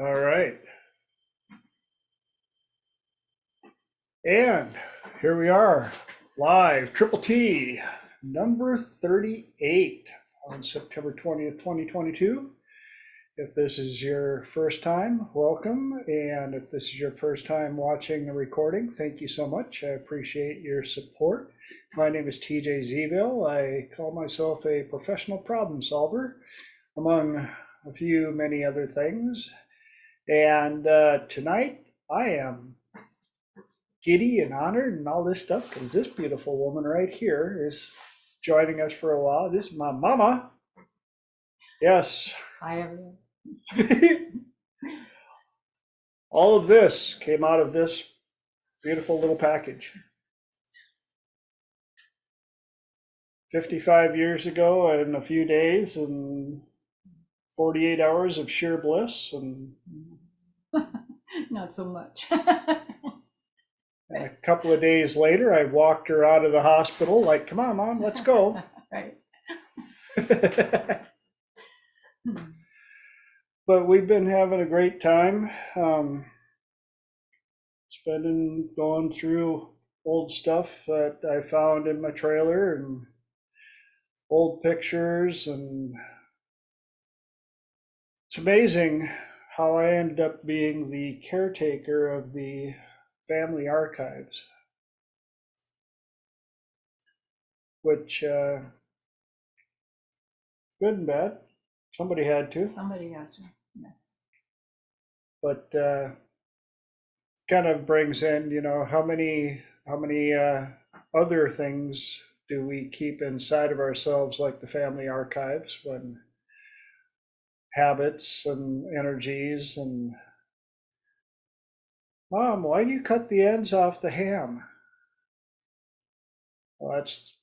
All right. And here we are, live, Triple T, number 38 on September 20th, 2022. If this is your first time, welcome. And if this is your first time watching the recording, thank you so much. I appreciate your support. My name is TJ Ziebell. I call myself a professional problem solver, among a few many other things. And tonight I am giddy and honored and all this stuff because this beautiful woman right here is joining us for a while. This is my mama. Yes. Hi, everyone. All of this came out of this beautiful little package. 55 years ago and a few days and 48 hours of sheer bliss and Not so much. and a couple of days later, I walked her out of the hospital like, come on, Mom, let's go. Right. But we've been having a great time. Going through old stuff that I found in my trailer and old pictures. And it's amazing how I ended up being the caretaker of the family archives, which good and bad. Somebody had to. Somebody has to. Yeah. But kind of brings in, how many other things do we keep inside of ourselves, like the family archives, when habits and energies and Mom, why do you cut the ends off the ham? Well, that's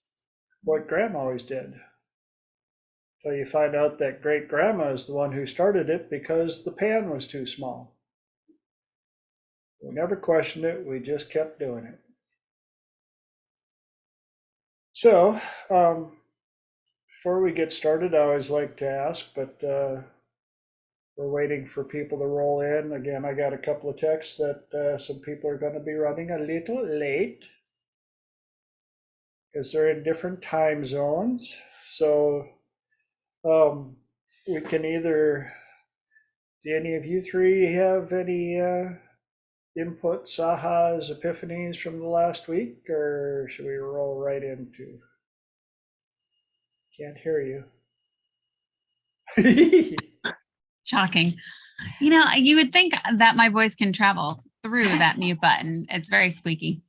what Grandma always did. So you find out that great grandma is the one who started it because the pan was too small. We never questioned it, we just kept doing it. So, before we get started, I always like to ask, but we're waiting for people to roll in. Again, I got a couple of texts that some people are going to be running a little late because they're in different time zones. So, we can either, do any of you three have any inputs, ahas, epiphanies from the last week, or should we roll right into? Can't hear you. Shocking. You would think that my voice can travel through that mute button. It's very squeaky.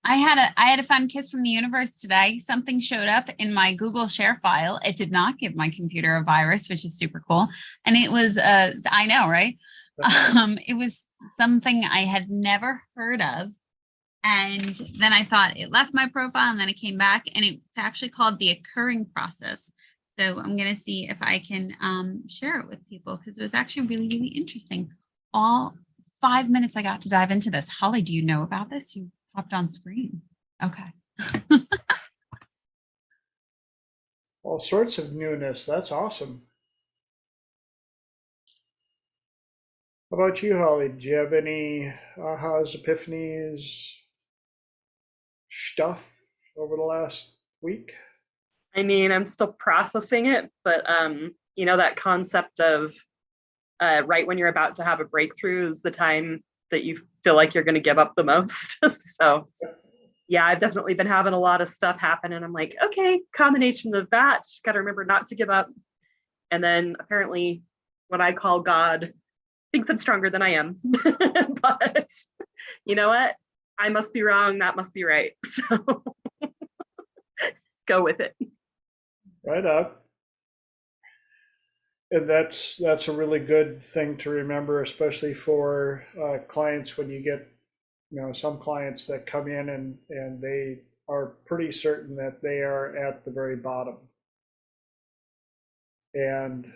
I had a fun kiss from the universe today. Something showed up in my Google Share file. It did not give my computer a virus, which is super cool. And it was, I know, right? It was something I had never heard of. And then I thought it left my profile and then it came back, and it's actually called the occurring process. So I'm going to see if I can share it with people because it was actually really, really interesting. All 5 minutes I got to dive into this. Holly, do you know about this? You popped on screen. Okay. All sorts of newness. That's awesome. How about you, Holly? Do you have any ahas, epiphanies, stuff over the last week? I mean, I'm still processing it, but that concept of right when you're about to have a breakthrough is the time that you feel like you're going to give up the most. So yeah, I've definitely been having a lot of stuff happen, and I'm like, okay, combination of that, got to remember not to give up. And then apparently what I call God thinks I'm stronger than I am. But you know what? I must be wrong, that must be right. So go with it. Right up. And that's a really good thing to remember, especially for clients when you get, some clients that come in and they are pretty certain that they are at the very bottom. And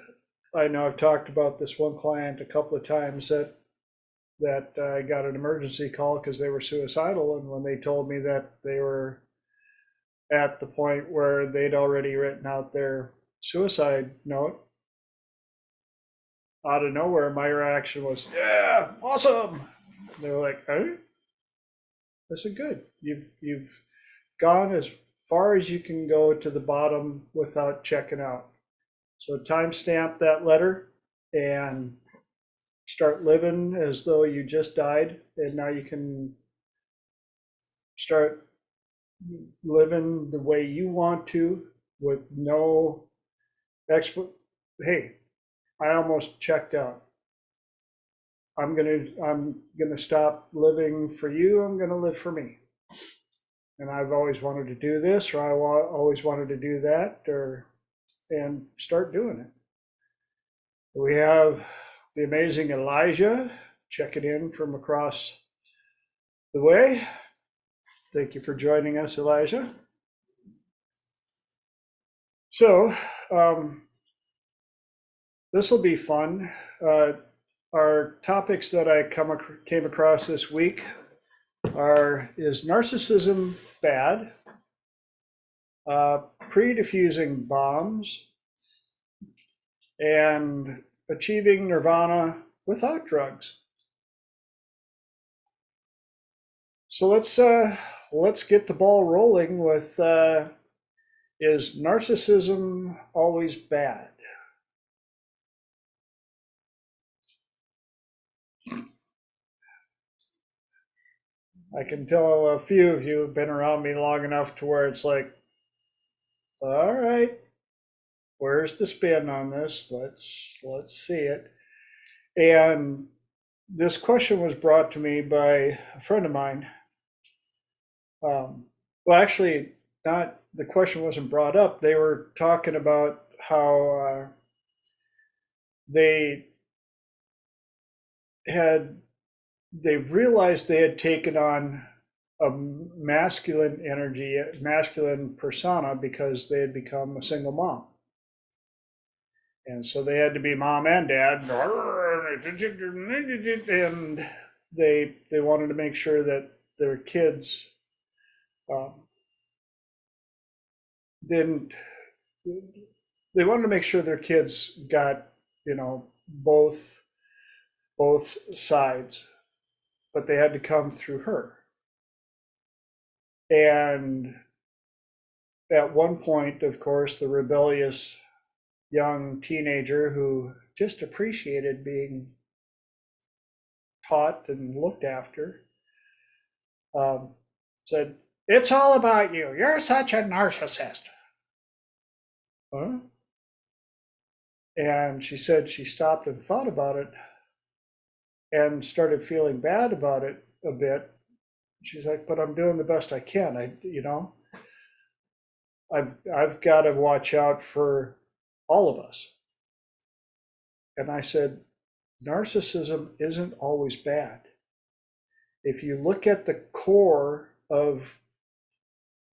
I know I've talked about this one client a couple of times that I got an emergency call because they were suicidal, and when they told me that they were at the point where they'd already written out their suicide note, out of nowhere, my reaction was, yeah, awesome. They were like, eh? I said, good. You've gone as far as you can go to the bottom without checking out. So timestamp that letter and start living as though you just died, and now you can start living the way you want to with no hey, I almost checked out. I'm gonna stop living for you. I'm gonna live for me. And I've always wanted to do this, or I always wanted to do that, and start doing it. We have the amazing Elijah checking in from across the way. Thank you for joining us, Elijah. So this will be fun. Our topics that I came across this week is narcissism bad? Pre-defusing bombs, and achieving nirvana without drugs. So let's get the ball rolling with is narcissism always bad? I can tell a few of you have been around me long enough to where it's like, all right, where's the spin on this? Let's see it. And this question was brought to me by a friend of mine. Well, actually, not the question wasn't brought up. They were talking about how they realized they had taken on a masculine energy, masculine persona, because they had become a single mom. And so they had to be mom and dad. And they wanted to make sure that their kids they wanted to make sure their kids got, both sides, but they had to come through her. And at one point, of course, the rebellious young teenager who just appreciated being taught and looked after said, "It's all about you. You're such a narcissist." Huh? And she said she stopped and thought about it and started feeling bad about it a bit. She's like, "But I'm doing the best I can. I've got to watch out for all of us." And I said, narcissism isn't always bad. If you look at the core of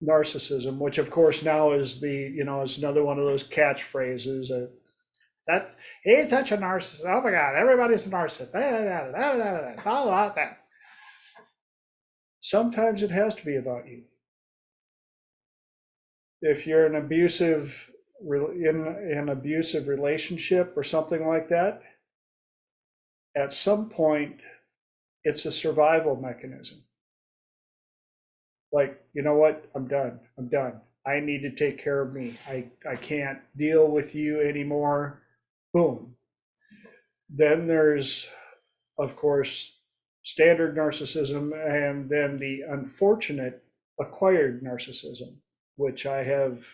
narcissism, which of course now is is another one of those catchphrases that he's such a narcissist. Oh my God, everybody's a narcissist. It's all about that. Sometimes it has to be about you. If you're in an abusive relationship or something like that, at some point, it's a survival mechanism. Like, you know what? I'm done. I need to take care of me. I can't deal with you anymore. Boom. Then there's, of course, standard narcissism, and then the unfortunate acquired narcissism, which I have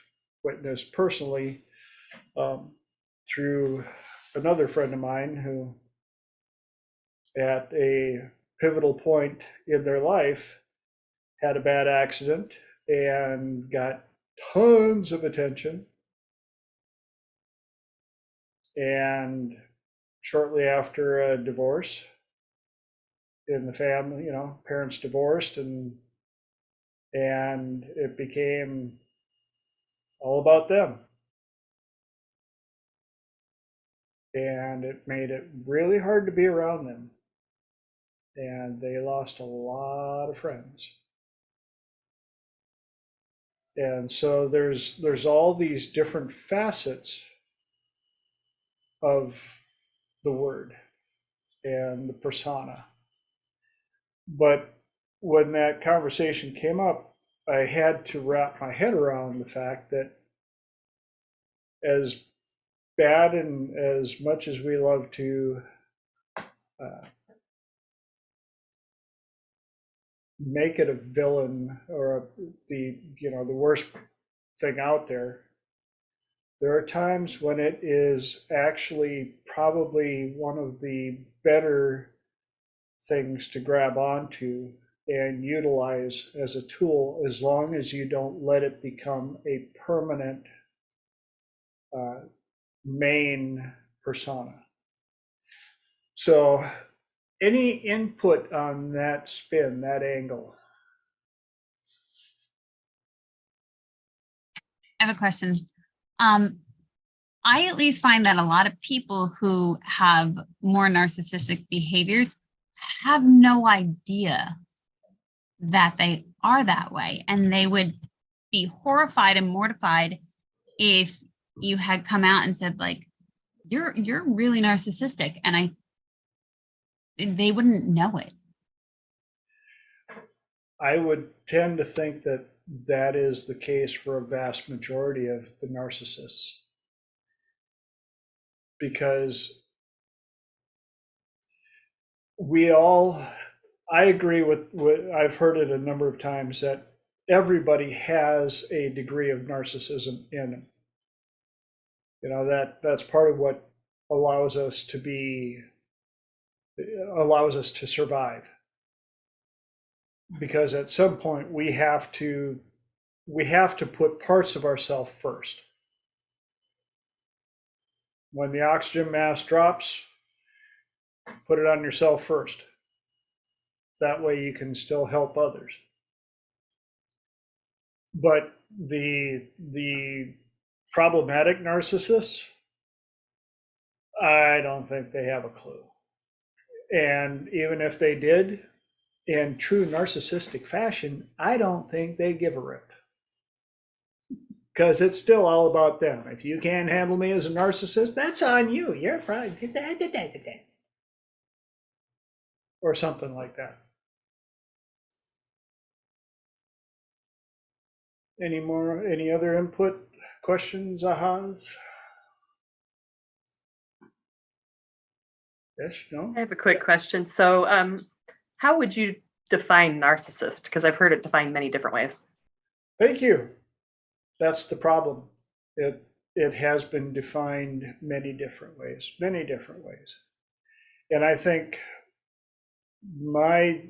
witnessed personally through another friend of mine who, at a pivotal point in their life, had a bad accident and got tons of attention. And shortly after a divorce in the family, parents divorced, and it became all about them. And it made it really hard to be around them. And they lost a lot of friends. And so there's all these different facets of the word and the persona. But when that conversation came up, I had to wrap my head around the fact that as bad and as much as we love to make it a villain or the worst thing out there, there are times when it is actually probably one of the better things to grab onto and utilize as a tool, as long as you don't let it become a permanent main persona. So any input on that spin, that angle? I have a question. I at least find that a lot of people who have more narcissistic behaviors have no idea that they are that way. And they would be horrified and mortified if you had come out and said, like, you're really narcissistic. And they wouldn't know it. I would tend to think that that is the case for a vast majority of the narcissists. Because I agree with what I've heard it a number of times, that everybody has a degree of narcissism in them. That's part of what allows us to survive. Because at some point we have to put parts of ourselves first. When the oxygen mask drops, put it on yourself first. That way you can still help others. But the problematic narcissists, I don't think they have a clue. And even if they did, in true narcissistic fashion, I don't think they give a rip. Because it's still all about them. If you can't handle me as a narcissist, that's on you. You're fine. Or something like that. Any other input, questions, ahas? Yes, no? I have a quick question. So how would you define narcissist? Because I've heard it defined many different ways. Thank you. That's the problem. It has been defined many different ways. And I think my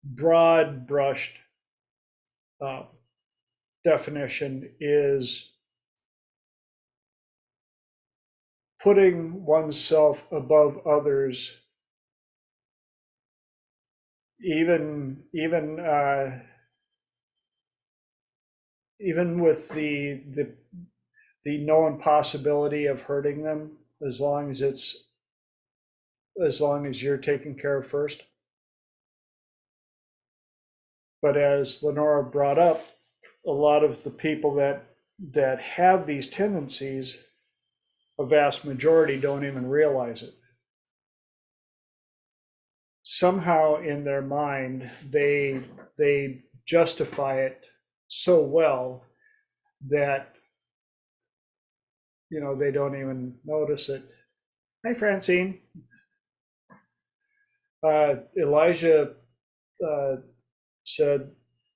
broad brushed definition is putting oneself above others, even with the known possibility of hurting them, as long as you're taken care of first. But as Lenora brought up, a lot of the people that have these tendencies, a vast majority don't even realize it. Somehow in their mind, they justify it so well that they don't even notice it. Hi, Francine. Elijah said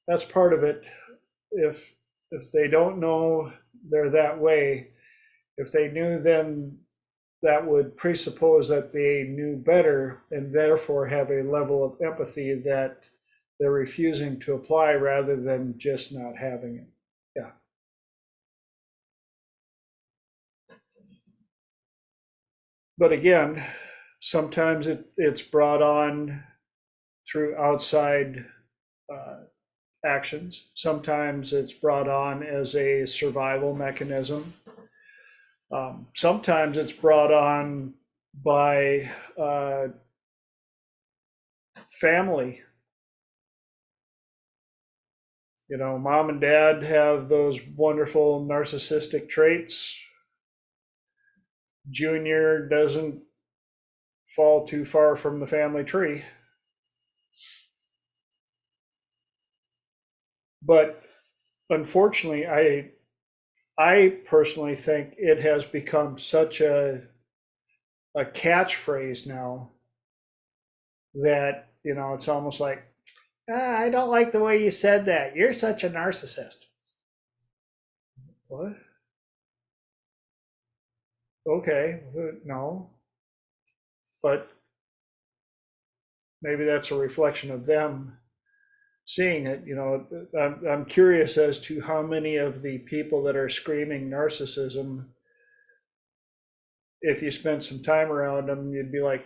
that's part of it. If they don't know they're that way, if they knew, then that would presuppose that they knew better and therefore have a level of empathy that they're refusing to apply rather than just not having it. Yeah. But again, sometimes it's brought on through outside actions. Sometimes it's brought on as a survival mechanism. Sometimes it's brought on by family. Mom and dad have those wonderful narcissistic traits. Junior doesn't fall too far from the family tree. But unfortunately, I personally think it has become such a catchphrase now that, you know, it's almost like, I don't like the way you said that. You're such a narcissist. What? Okay, no. But maybe that's a reflection of them seeing it. You know, I'm curious as to how many of the people that are screaming narcissism, if you spent some time around them, you'd be like,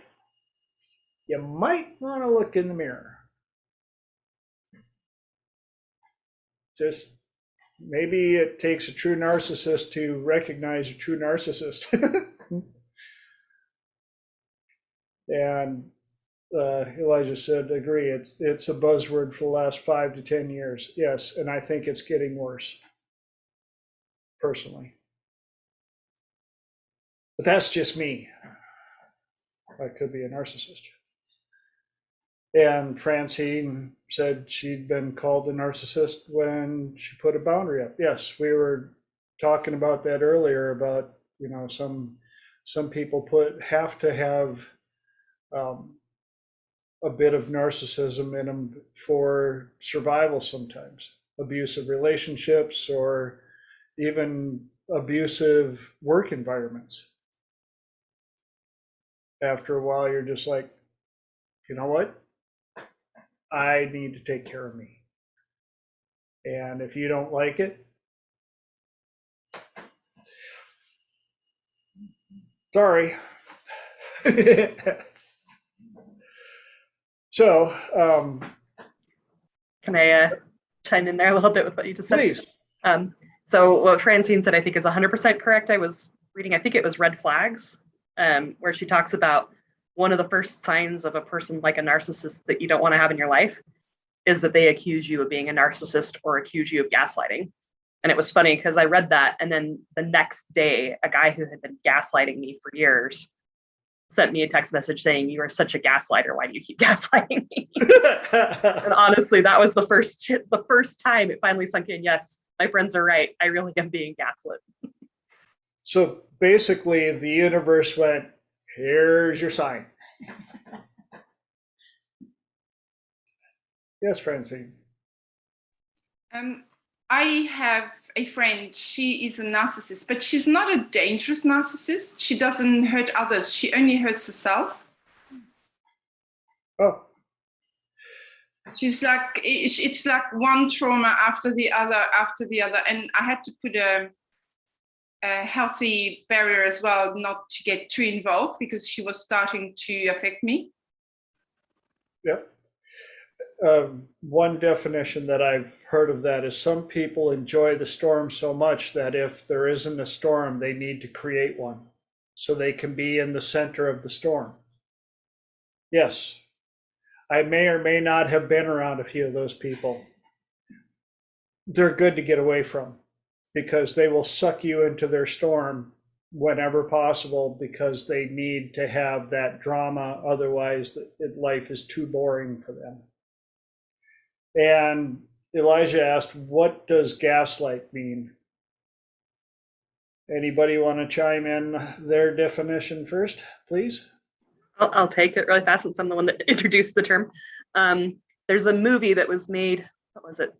you might want to look in the mirror. Just maybe it takes a true narcissist to recognize a true narcissist. And Elijah said, agree. It's a buzzword for the last 5 to 10 years. Yes, and I think it's getting worse, personally. But that's just me. I could be a narcissist. And Francine said she'd been called a narcissist when she put a boundary up. Yes, we were talking about that earlier about, you know, some people have to have a bit of narcissism in them for survival sometimes. Abusive relationships or even abusive work environments. After a while, you're just like, you know what? I need to take care of me. And if you don't like it, sorry. So, can I chime in there a little bit with what you just said? Please. So what Francine said, I think is 100% correct. I was reading, I think it was Red Flags, where she talks about one of the first signs of a person like a narcissist that you don't want to have in your life is that they accuse you of being a narcissist or accuse you of gaslighting. And it was funny because I read that, and then the next day, a guy who had been gaslighting me for years sent me a text message saying, "You are such a gaslighter. Why do you keep gaslighting me?" And honestly, that was the first time it finally sunk in. Yes, my friends are right. I really am being gaslit. So basically, the universe went, here's your sign. Yes, Francine. I have a friend. She is a narcissist, but she's not a dangerous narcissist. She doesn't hurt others. She only hurts herself. Oh. She's like, it's like one trauma after the other, and I had to put a healthy barrier as well, not to get too involved because she was starting to affect me. Yep. One definition that I've heard of that is some people enjoy the storm so much that if there isn't a storm, they need to create one so they can be in the center of the storm. Yes, I may or may not have been around a few of those people. They're good to get away from because they will suck you into their storm whenever possible because they need to have that drama. Otherwise, life is too boring for them. And Elijah asked, what does gaslight mean? Anybody want to chime in their definition first, please? I'll take it really fast since I'm the one that introduced the term. There's a movie that was made. What was it?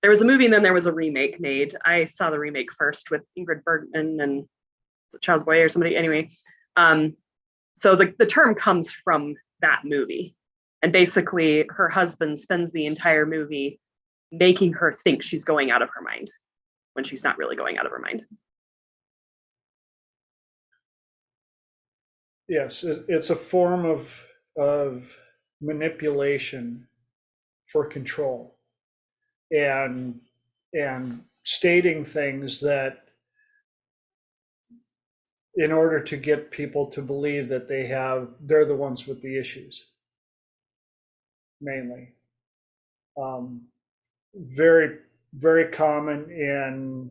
There was a movie and then there was a remake made. I saw the remake first with Ingrid Bergman and Charles Boyer or somebody. Anyway, so the term comes from that movie. And basically, her husband spends the entire movie making her think she's going out of her mind when she's not really going out of her mind. Yes, it's a form of manipulation for control and stating things that in order to get people to believe that they're the ones with the issues. Mainly. Very, very common in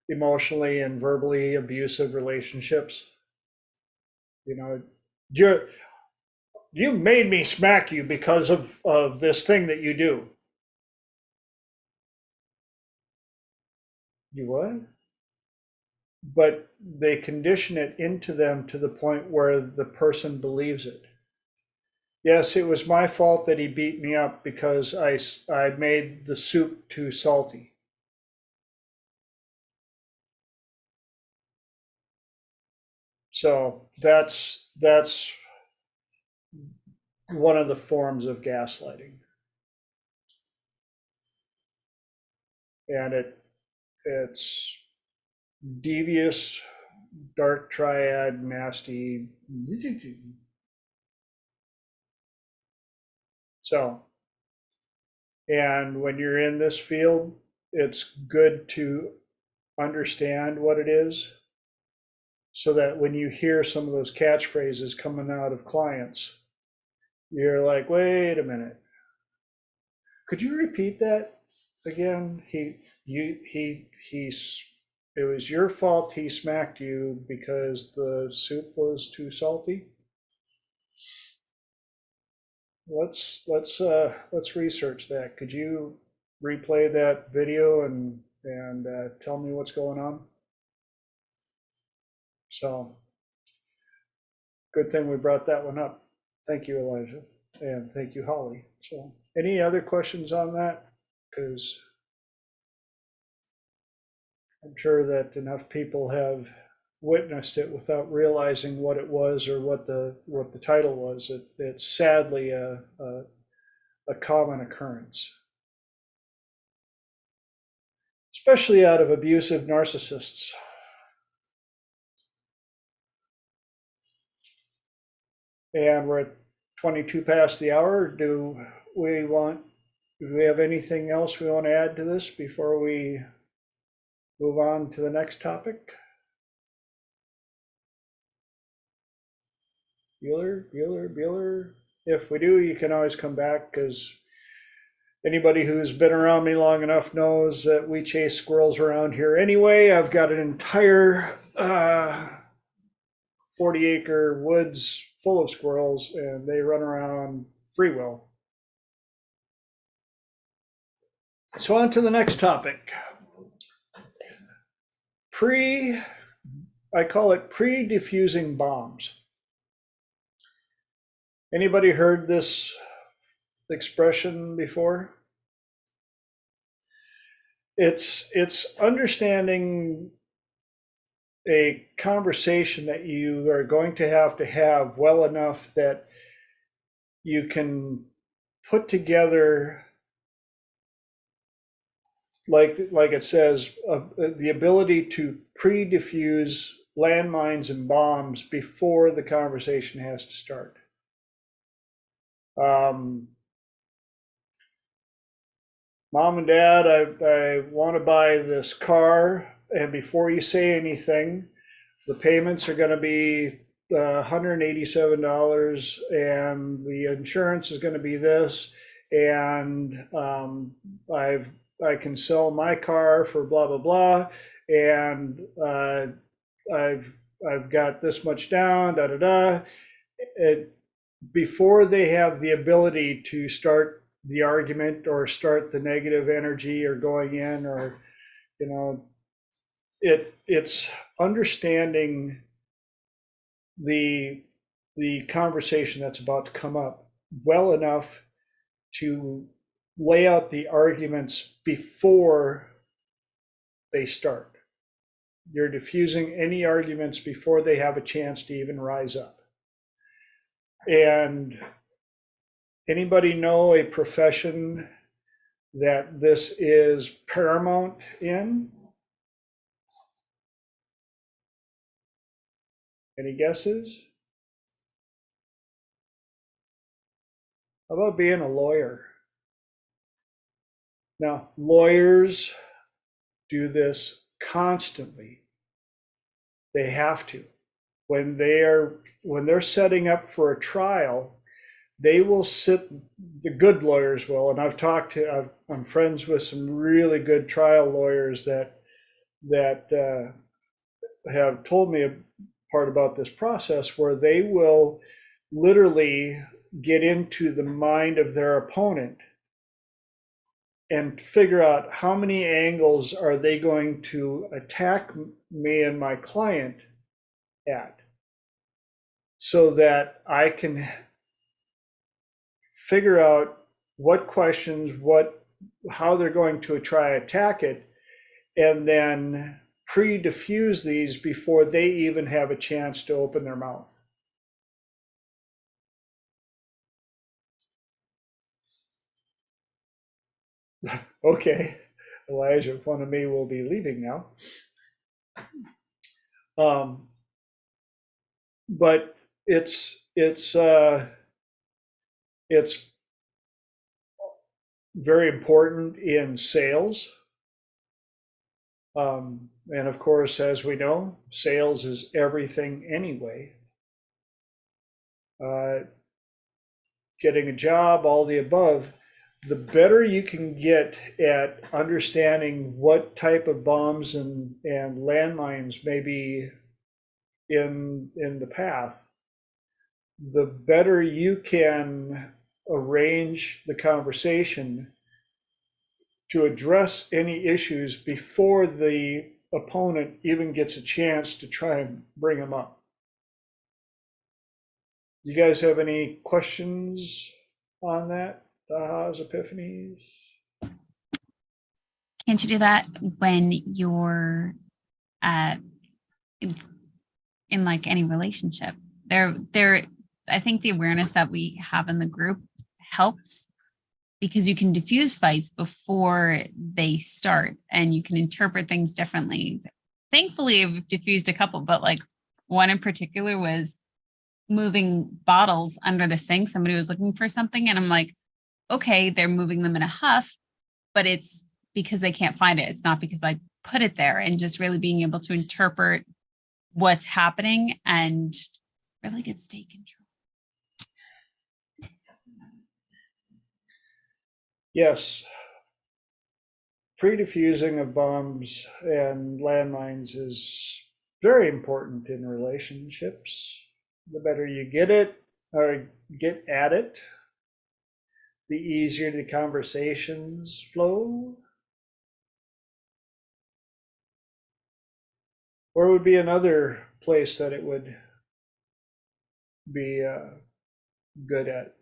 emotionally and verbally abusive relationships. You know, you made me smack you because of this thing that you do. You what? But they condition it into them to the point where the person believes it. Yes, it was my fault that he beat me up because I made the soup too salty. So that's one of the forms of gaslighting. And it's devious, dark triad, nasty. So, and when you're in this field, it's good to understand what it is so that when you hear some of those catchphrases coming out of clients, you're like, wait a minute. Could you repeat that again? It was your fault he smacked you because the soup was too salty. Let's research that. Could you replay that video and tell me what's going on? So, good thing we brought that one up. Thank you, Elijah, and thank you, Holly. So, any other questions on that? Because I'm sure that enough people have witnessed it without realizing what it was or what the title was. It's sadly a common occurrence, especially out of abusive narcissists. And we're at 22 past the hour. Do we have anything else we want to add to this before we move on to the next topic? Bueller. If we do, you can always come back, because anybody who's been around me long enough knows that we chase squirrels around here anyway. I've got an entire 40-acre woods full of squirrels, and they run around free will. So on to the next topic. I call it pre-diffusing bombs. Anybody heard this expression before? It's understanding a conversation that you are going to have well enough that you can put together, like it says, the ability to pre-diffuse landmines and bombs before the conversation has to start. Mom and Dad, I want to buy this car, and before you say anything, the payments are going to be $187, and the insurance is going to be this, and I can sell my car for blah blah blah, and I've got this much down, da da da. Before they have the ability to start the argument or start the negative energy or going in, or it's understanding the conversation that's about to come up well enough to lay out the arguments before they start. You're diffusing any arguments before they have a chance to even rise up. And anybody know a profession that this is paramount in? Any guesses? How about being a lawyer? Now, lawyers do this constantly. They have to. When they're setting up for a trial, they will sit, the good lawyers will, and I'm friends with some really good trial lawyers that that have told me a part about this process where they will literally get into the mind of their opponent and figure out how many angles are they going to attack me and my client at, so that I can figure out what questions, how they're going to try attack it, and then pre-diffuse these before they even have a chance to open their mouth. Okay, Elijah, one of me will be leaving now. But it's very important in sales. And of course, as we know, sales is everything anyway. Getting a job, all the above, the better you can get at understanding what type of bombs and landmines may be in the path, the better you can arrange the conversation to address any issues before the opponent even gets a chance to try and bring them up. You guys have any questions on that? Ahas, epiphanies? Can't you do that when you're in like any relationship? I think the awareness that we have in the group helps, because you can diffuse fights before they start and you can interpret things differently. Thankfully, I've diffused a couple, but like one in particular was moving bottles under the sink. Somebody was looking for something and I'm like, okay, they're moving them in a huff, but it's because they can't find it. It's not because I put it there. And just really being able to interpret what's happening and really get state control. Yes. Pre-diffusing of bombs and landmines is very important in relationships. The better you get it or get at it, the easier the conversations flow. Where would be another place that it would be good at?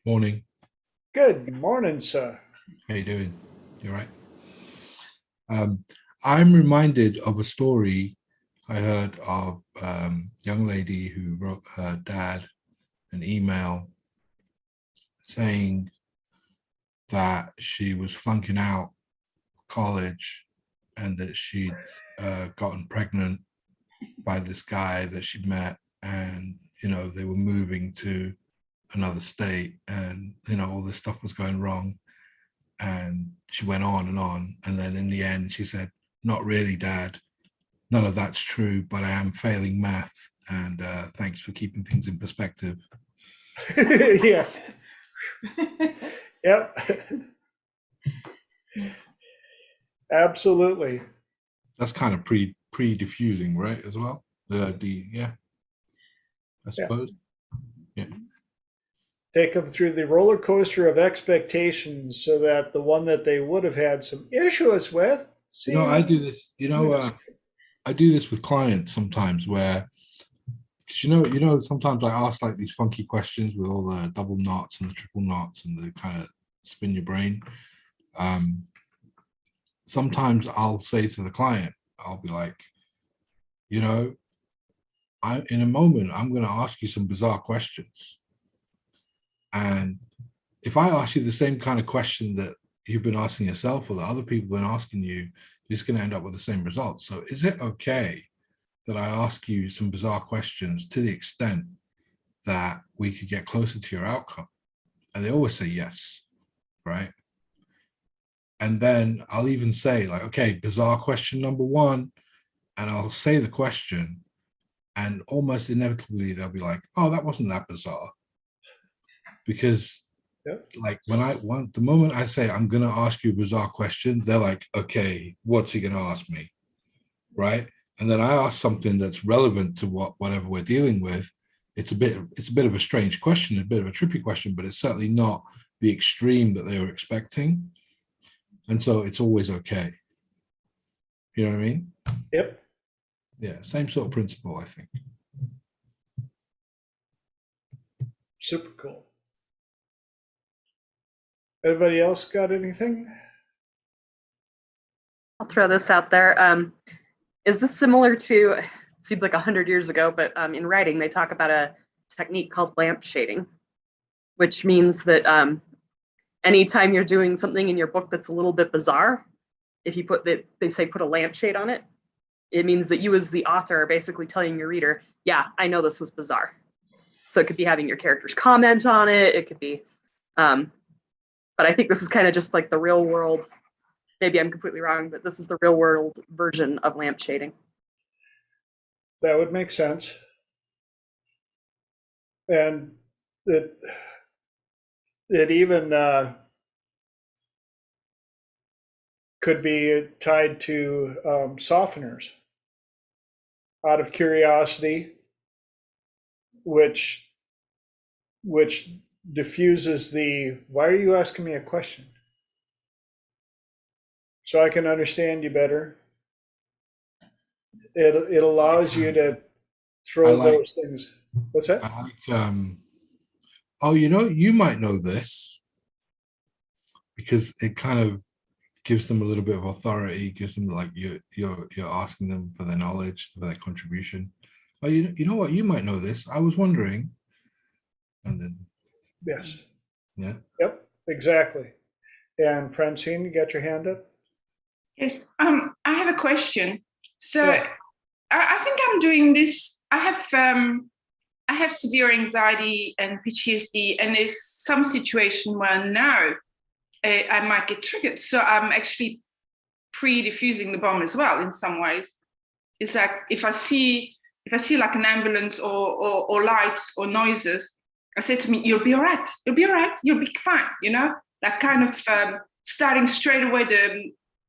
Morning. Good morning, sir. How you doing? You all right? I'm reminded of a story I heard of a young lady who wrote her dad an email saying that she was flunking out college and that she'd gotten pregnant by this guy that she'd met, and they were moving to another state, and all this stuff was going wrong, and she went on, and then in the end she said, "Not really, Dad, none of that's true, but I am failing math, and thanks for keeping things in perspective." Yes. Yep. Absolutely. That's kind of pre-diffusing, right, as well? I suppose. Yeah. Take them through the roller coaster of expectations so that the one that they would have had some issues with. I do this, I do this with clients sometimes where, because sometimes I ask like these funky questions with all the double knots and the triple knots and the kind of spin your brain. Sometimes I'll say to the client, I'll be like, in a moment, I'm going to ask you some bizarre questions. And if I ask you the same kind of question that you've been asking yourself or that other people have been asking you, you're just going to end up with the same results. So is it okay that I ask you some bizarre questions to the extent that we could get closer to your outcome? And they always say yes, right? And then I'll even say like, okay, bizarre question number one, and I'll say the question, and almost inevitably they'll be like, oh, that wasn't that bizarre. Because Yep. Like the moment I say I'm gonna ask you a bizarre question, they're like, okay, what's he gonna ask me? Right? And then I ask something that's relevant to whatever we're dealing with. It's a bit of a strange question, a bit of a trippy question, but it's certainly not the extreme that they were expecting. And so it's always okay. You know what I mean? Yep. Yeah, same sort of principle, I think. Super cool. Everybody else got anything? I'll throw this out there. Is this similar to, it seems like 100 years ago, but in writing, they talk about a technique called lamp shading, which means that anytime you're doing something in your book that's a little bit bizarre, if you put that, they say put a lampshade on it, it means that you as the author are basically telling your reader, yeah, I know this was bizarre. So it could be having your characters comment on it. It could be, but I think this is kind of just like the real world. Maybe I'm completely wrong, but this is the real world version of lamp shading. That would make sense. And it even could be tied to softeners out of curiosity, which diffuses the, why are you asking me a question? So I can understand you better. It allows you to throw those things. What's that? I like, oh, you might know this, because it kind of gives them a little bit of authority, gives them like you're asking them for their knowledge, for their contribution. Oh, you know what? You might know this. I was wondering. And then, Yes. yeah. Yep, exactly. And Francine, you got your hand up? Yes, I have a question. So Yeah. I think I'm doing this. I have severe anxiety and PTSD, and there's some situation where now I might get triggered. So I'm actually pre-diffusing the bomb as well in some ways. It's like if I see like an ambulance or lights or noises, I say to me, "You'll be all right. You'll be all right. You'll be fine." Like kind of starting straight away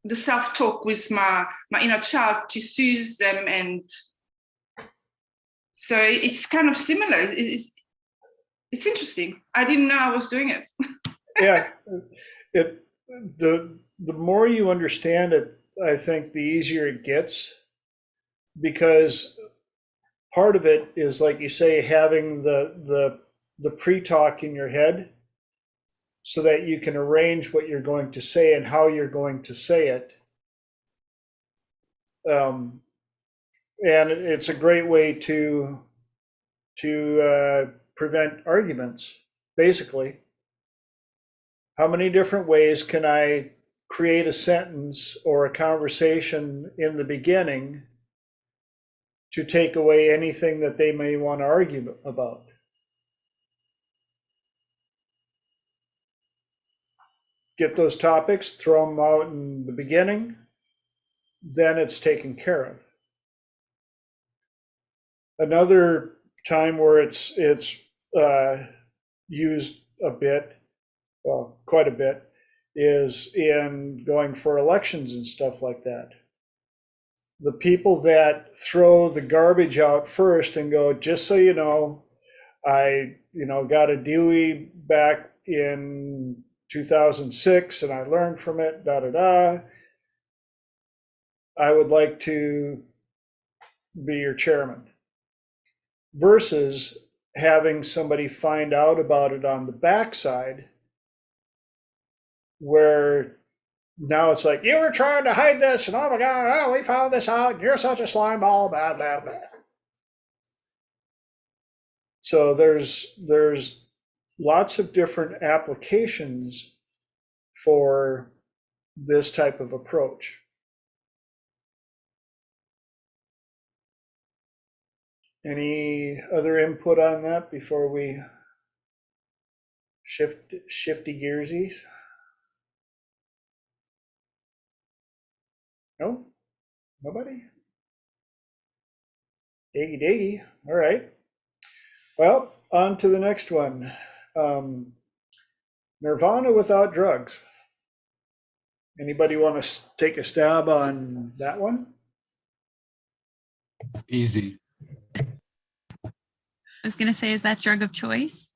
the self-talk with my inner child to soothe them, and so it's kind of similar. It's interesting. I didn't know I was doing it. Yeah. The more you understand it, I think the easier it gets, because part of it is, like you say, having the pre-talk in your head so that you can arrange what you're going to say and how you're going to say it. And it's a great way to prevent arguments, basically. How many different ways can I create a sentence or a conversation in the beginning to take away anything that they may want to argue about? Get those topics, throw them out in the beginning, then it's taken care of. Another time where it's used a bit, well, quite a bit, is in going for elections and stuff like that. The people that throw the garbage out first and go, just so you know, I got a Dewey back in 2006 and I learned from it, da da da. I would like to be your chairman. Versus having somebody find out about it on the backside, where now it's like, you were trying to hide this, and oh my God, oh, we found this out, and you're such a slime ball, blah, blah, blah. So there's lots of different applications for this type of approach. Any other input on that before we shifty gearsies? No? Nobody? Diggy diggy. All right. Well, on to the next one. Nirvana without drugs. Anybody want to take a stab on that one? Easy. I was going to say, is that drug of choice?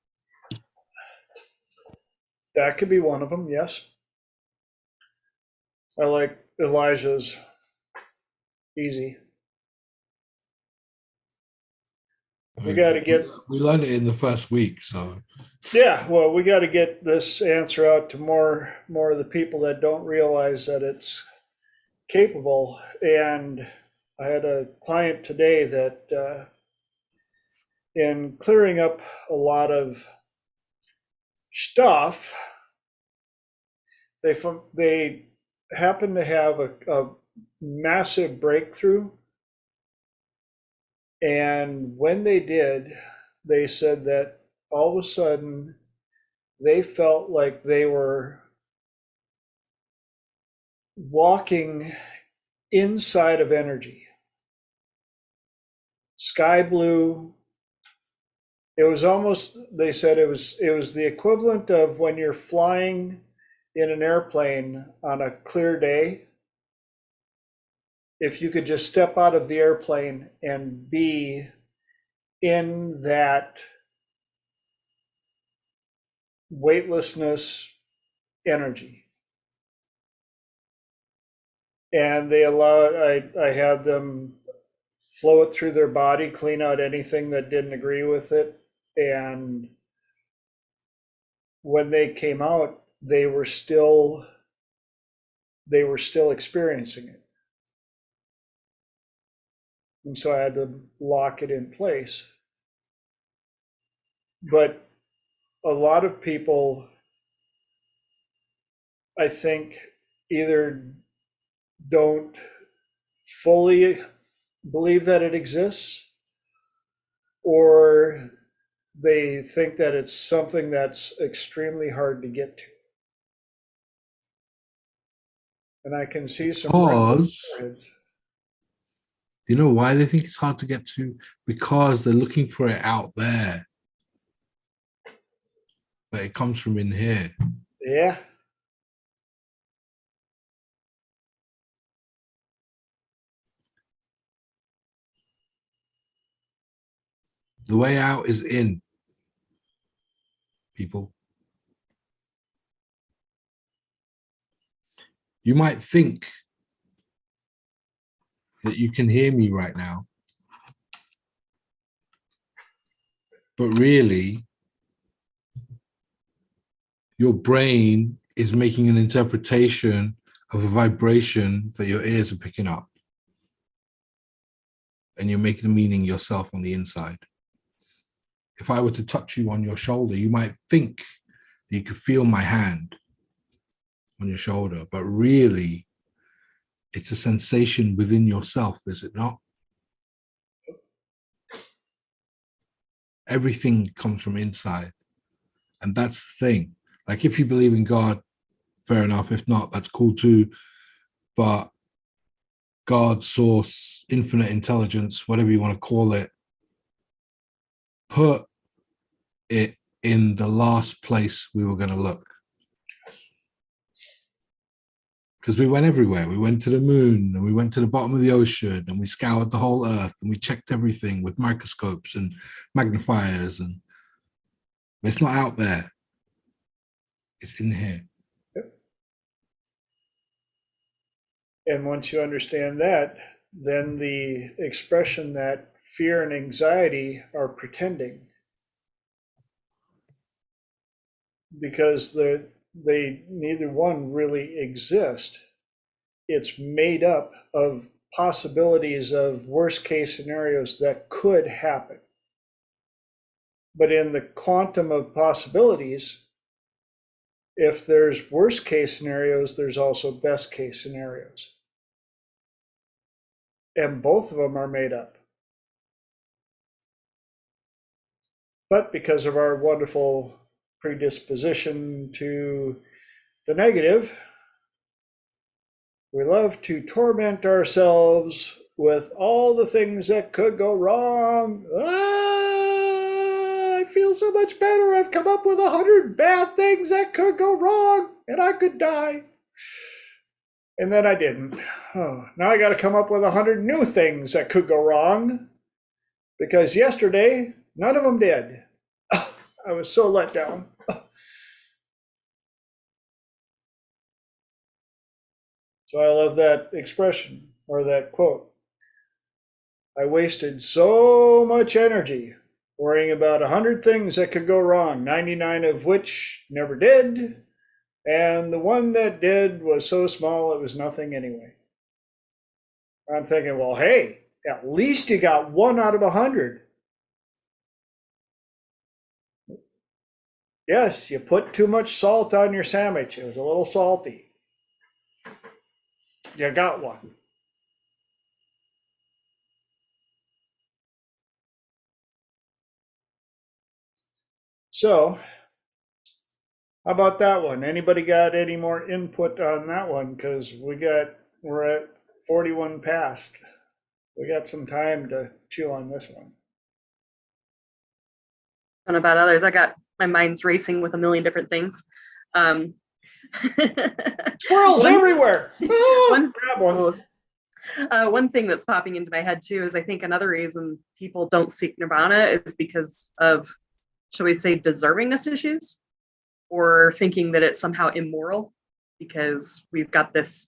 That could be one of them, yes. I like Elijah's easy. We got to get. We learned it in the first week, so. Yeah, well, we got to get this answer out to more of the people that don't realize that it's capable. And I had a client today that, in clearing up a lot of stuff, they happened to have a massive breakthrough. And when they did, they said that all of a sudden they felt like they were walking inside of energy. Sky blue. It was almost, they said it was the equivalent of when you're flying in an airplane on a clear day. If you could just step out of the airplane and be in that weightlessness energy. And they I had them flow it through their body, clean out anything that didn't agree with it. And when they came out, they were still experiencing it. And so I had to lock it in place. But a lot of people, I think, either don't fully believe that it exists, or they think that it's something that's extremely hard to get to. And I can see some. Because, you know why they think it's hard to get to? Because they're looking for it out there. But it comes from in here. Yeah. The way out is in, people. You might think that you can hear me right now, but really, your brain is making an interpretation of a vibration that your ears are picking up. And you're making the meaning yourself on the inside. If I were to touch you on your shoulder, you might think that you could feel my hand on your shoulder, but really, it's a sensation within yourself, is it not? Everything comes from inside. And that's the thing. Like, if you believe in God, fair enough. If not, that's cool too. But God, source, infinite intelligence, whatever you want to call it, put it in the last place we were going to look. Because we went everywhere. We went to the moon, and we went to the bottom of the ocean, and we scoured the whole earth, and we checked everything with microscopes and magnifiers, and it's not out there. It's in here. Yep. And once you understand that, then the expression that fear and anxiety are pretending, because they neither one really exist. It's made up of possibilities of worst case scenarios that could happen. But in the quantum of possibilities, if there's worst case scenarios, there's also best case scenarios. And both of them are made up. But because of our wonderful predisposition to the negative, we love to torment ourselves with all the things that could go wrong. I feel so much better. I've come up with 100 bad things that could go wrong and I could die. And then I didn't. Oh, now I got to come up with 100 new things that could go wrong because yesterday, none of them did. I was so let down. So I love that expression or that quote. I wasted so much energy worrying about 100 things that could go wrong, 99 of which never did. And the one that did was so small it was nothing anyway. I'm thinking, well, hey, at least you got 1 out of 100. Yes, you put too much salt on your sandwich. It was a little salty. You got 1. So, how about that one? Anybody got any more input on that one? Because we're at 41 past. We got some time to chew on this one. I don't know about others. I got my mind's racing with a million different things. Squirrels everywhere. Grab one. One thing that's popping into my head too is I think another reason people don't seek Nirvana is because of, shall we say, deservingness issues, or thinking that it's somehow immoral because we've got this,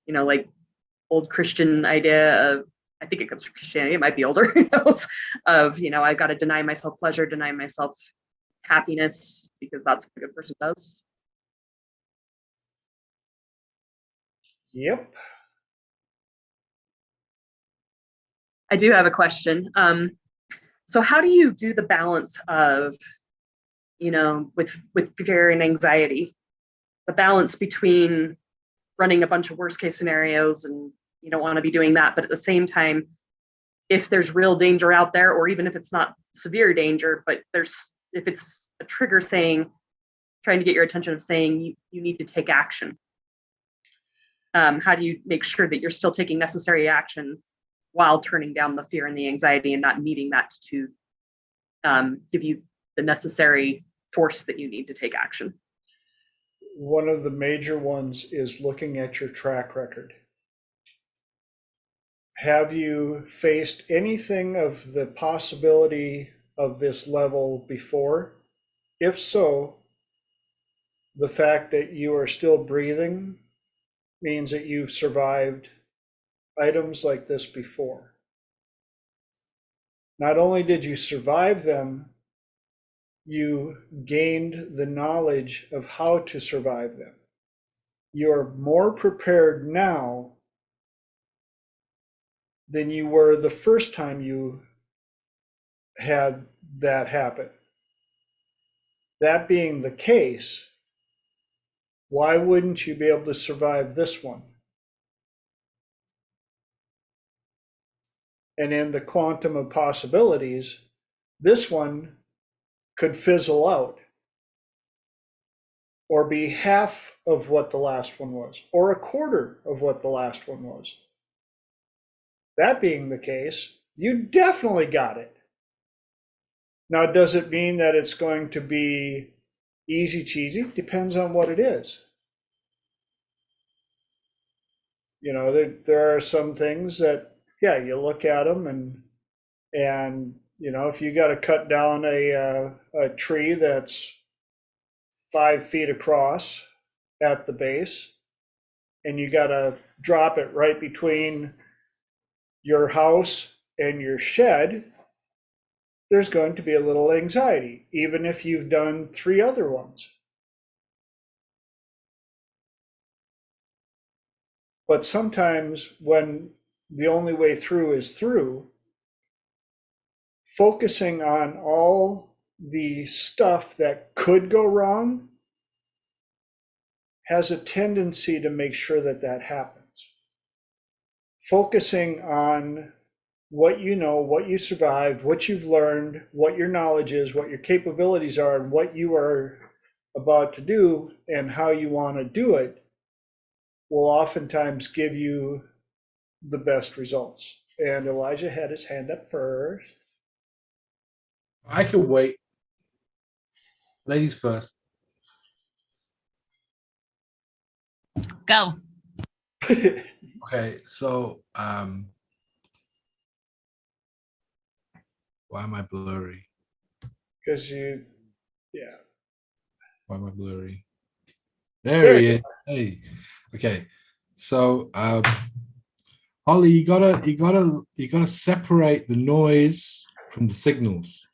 like old Christian idea of, I think it comes from Christianity, it might be older, who knows, of, I've got to deny myself pleasure, deny myself happiness because that's what a good person does. Yep. I do have a question. So how do you do the balance of, with fear and anxiety, the balance between running a bunch of worst case scenarios and you don't want to be doing that, but at the same time, if there's real danger out there, or even if it's not severe danger, but if it's a trigger trying to get your attention of saying you need to take action. How do you make sure that you're still taking necessary action while turning down the fear and the anxiety and not needing that to give you the necessary force that you need to take action? One of the major ones is looking at your track record. Have you faced anything of the possibility of this level before? If so, the fact that you are still breathing means that you've survived items like this before. Not only did you survive them, you gained the knowledge of how to survive them. You're more prepared now than you were the first time you had that happen. That being the case, why wouldn't you be able to survive this one? And in the quantum of possibilities, this one could fizzle out or be half of what the last one was, or a quarter of what the last one was. That being the case, you definitely got it. Now, does it mean that it's going to be easy cheesy? Depends on what it is. There are some things that, yeah, you look at them and if you got to cut down a tree that's 5 feet across at the base, and you got to drop it right between your house and your shed, there's going to be a little anxiety, even if you've done 3 other ones. But sometimes when the only way through is through, focusing on all the stuff that could go wrong has a tendency to make sure that that happens. Focusing on what you know, what you survived, what you've learned, what your knowledge is, what your capabilities are, and what you are about to do and how you want to do it will oftentimes give you the best results. And Elijah had his hand up first. I could wait Ladies first. Go. Okay, so why am I blurry? Because you, yeah. Why am I blurry? There he is. Hey. Okay. So Holly, you gotta separate the noise from the signals.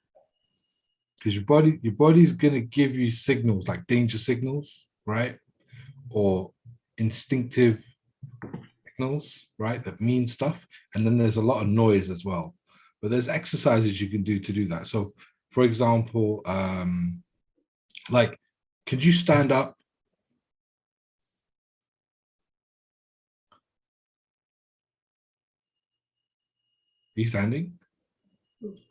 Because your body's gonna give you signals like danger signals, right? Or instinctive signals, right? That mean stuff. And then there's a lot of noise as well. But there's exercises you can do to do that. So for example, like, could you stand up? Are you standing?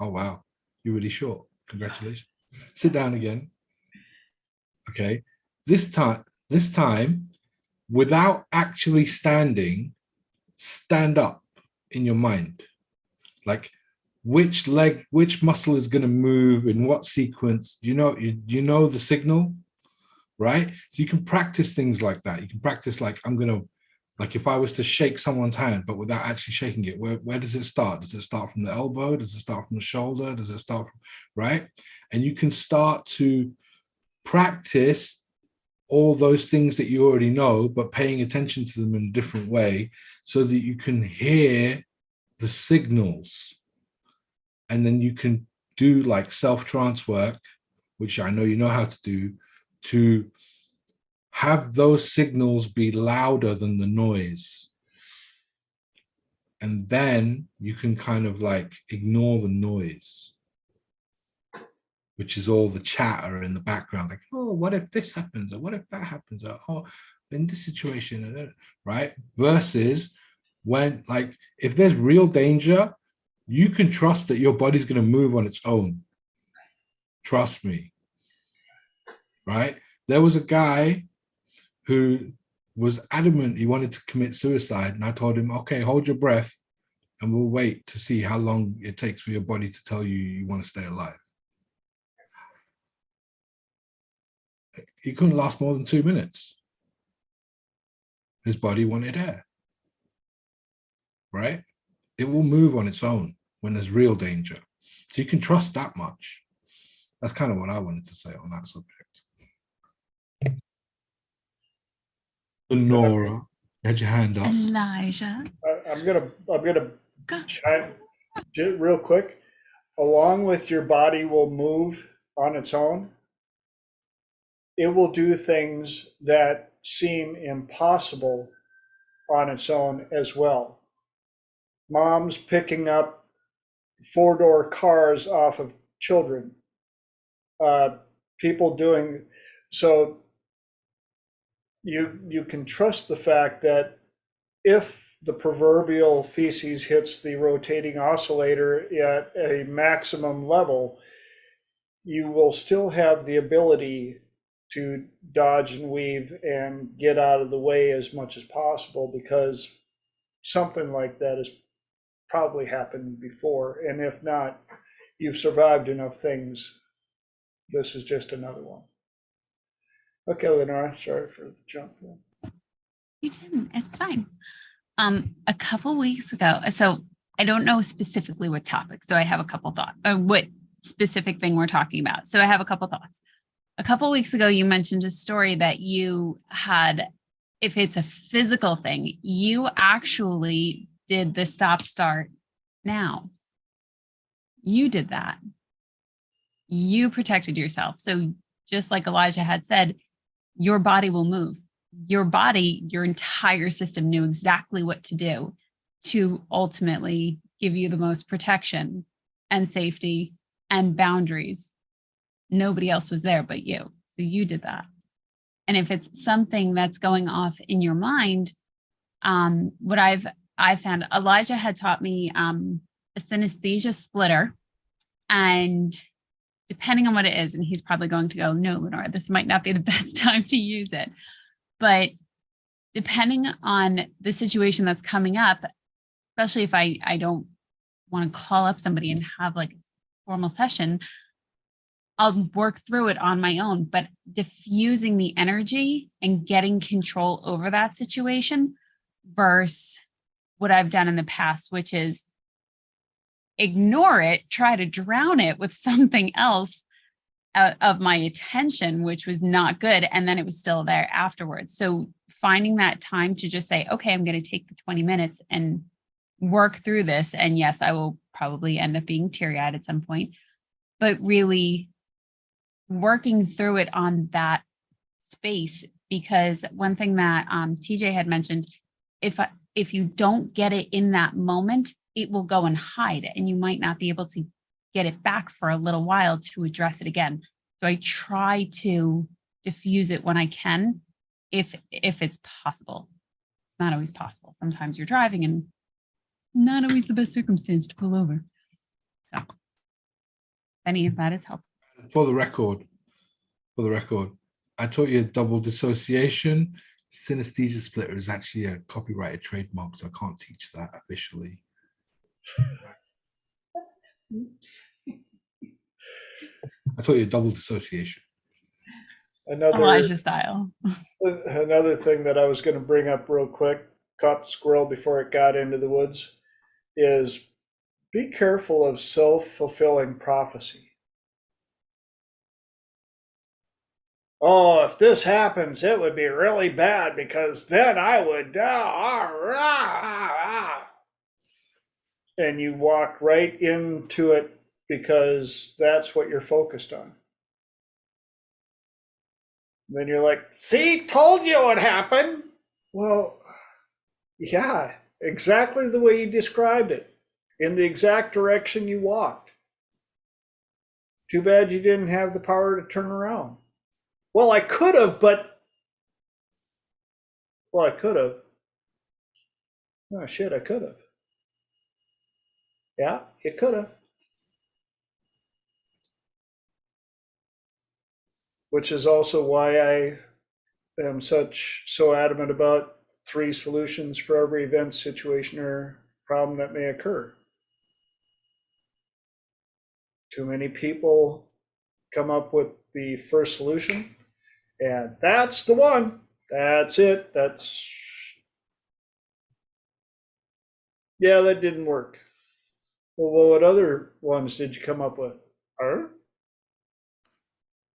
Oh, wow. You're really short. Congratulations. Sit down again. Okay. This time, without actually standing, stand up in your mind. Like which muscle is going to move in what sequence. You know the signal, right? So you can practice things like that. You can practice like, like if I was to shake someone's hand, but without actually shaking it, where does it start? Does it start from the elbow? Does it start from the shoulder? Does it start from, right? And you can start to practice all those things that you already know, but paying attention to them in a different way so that you can hear the signals. And then you can do like self-trance work, which I know you know how to do, to have those signals be louder than the noise. And then you can kind of like ignore the noise, which is all the chatter in the background. Like, oh, what if this happens? Or what if that happens? Or, oh, in this situation, right? Versus when, like, if there's real danger, you can trust that your body's going to move on its own. Trust me, right? There was a guy who was adamant he wanted to commit suicide. And I told him, okay, hold your breath and we'll wait to see how long it takes for your body to tell you you want to stay alive. He couldn't last more than 2 minutes. His body wanted air, right? It will move on its own when there's real danger. So you can trust that much. That's kind of what I wanted to say on that subject. Nora, you had your hand up. Elijah. I'm gonna Go. chime real quick. Along with your body will move on its own, it will do things that seem impossible on its own as well. Moms picking up four-door cars off of children. People doing so. You can trust the fact that if the proverbial feces hits the rotating oscillator at a maximum level, you will still have the ability to dodge and weave and get out of the way as much as possible, because something like that has probably happened before. And if not, you've survived enough things. This is just another one. Okay, Lenora, sorry for the jump. You didn't. It's fine. A couple weeks ago, so I don't know specifically what topic, so I have a couple thoughts. What specific thing we're talking about. So I have a couple thoughts. A couple weeks ago, you mentioned a story that you had, if it's a physical thing, you actually did the stop-start now. You did that. You protected yourself. So just like Elijah had said, your body will move. Your body, your entire system knew exactly what to do to ultimately give you the most protection and safety and boundaries. Nobody else was there but you. So you did that. And if it's something that's going off in your mind, what I found, Elijah had taught me a synesthesia splitter. And depending on what it is, and he's probably going to go, no, Lenora, this might not be the best time to use it. But depending on the situation that's coming up, especially if I don't want to call up somebody and have like a formal session, I'll work through it on my own, but diffusing the energy and getting control over that situation versus what I've done in the past, which is ignore it, try to drown it with something else of my attention, which was not good. And then it was still there afterwards. So finding that time to just say, okay, I'm going to take the 20 minutes and work through this. And yes, I will probably end up being teary-eyed at some point, but really working through it on that space. Because one thing that TJ had mentioned, if you don't get it in that moment, it will go and hide, and you might not be able to get it back for a little while to address it again. So I try to diffuse it when I can, if it's possible. It's not always possible. Sometimes you're driving and not always the best circumstance to pull over. So any of that is helpful. For the record, I taught you double dissociation. Synesthesia splitter is actually a copyrighted trademark, so I can't teach that officially. Oops. I taught you double dissociation. Elijah style. Another thing that I was going to bring up real quick, caught the squirrel before it got into the woods, is be careful of self-fulfilling prophecy. Oh, if this happens, it would be really bad because then I would. And you walk right into it because that's what you're focused on. Then you're like, see, told you it would happen. Well, yeah, exactly the way you described it, in the exact direction you walked. Too bad you didn't have the power to turn around. Well, I could have, but... Well, I could have. Oh, shit, I could have. Yeah, you could have. Which is also why I am so adamant about 3 solutions for every event, situation, or problem that may occur. Too many people come up with the first solution, and that's the one. That's it. Yeah, that didn't work. Well, what other ones did you come up with?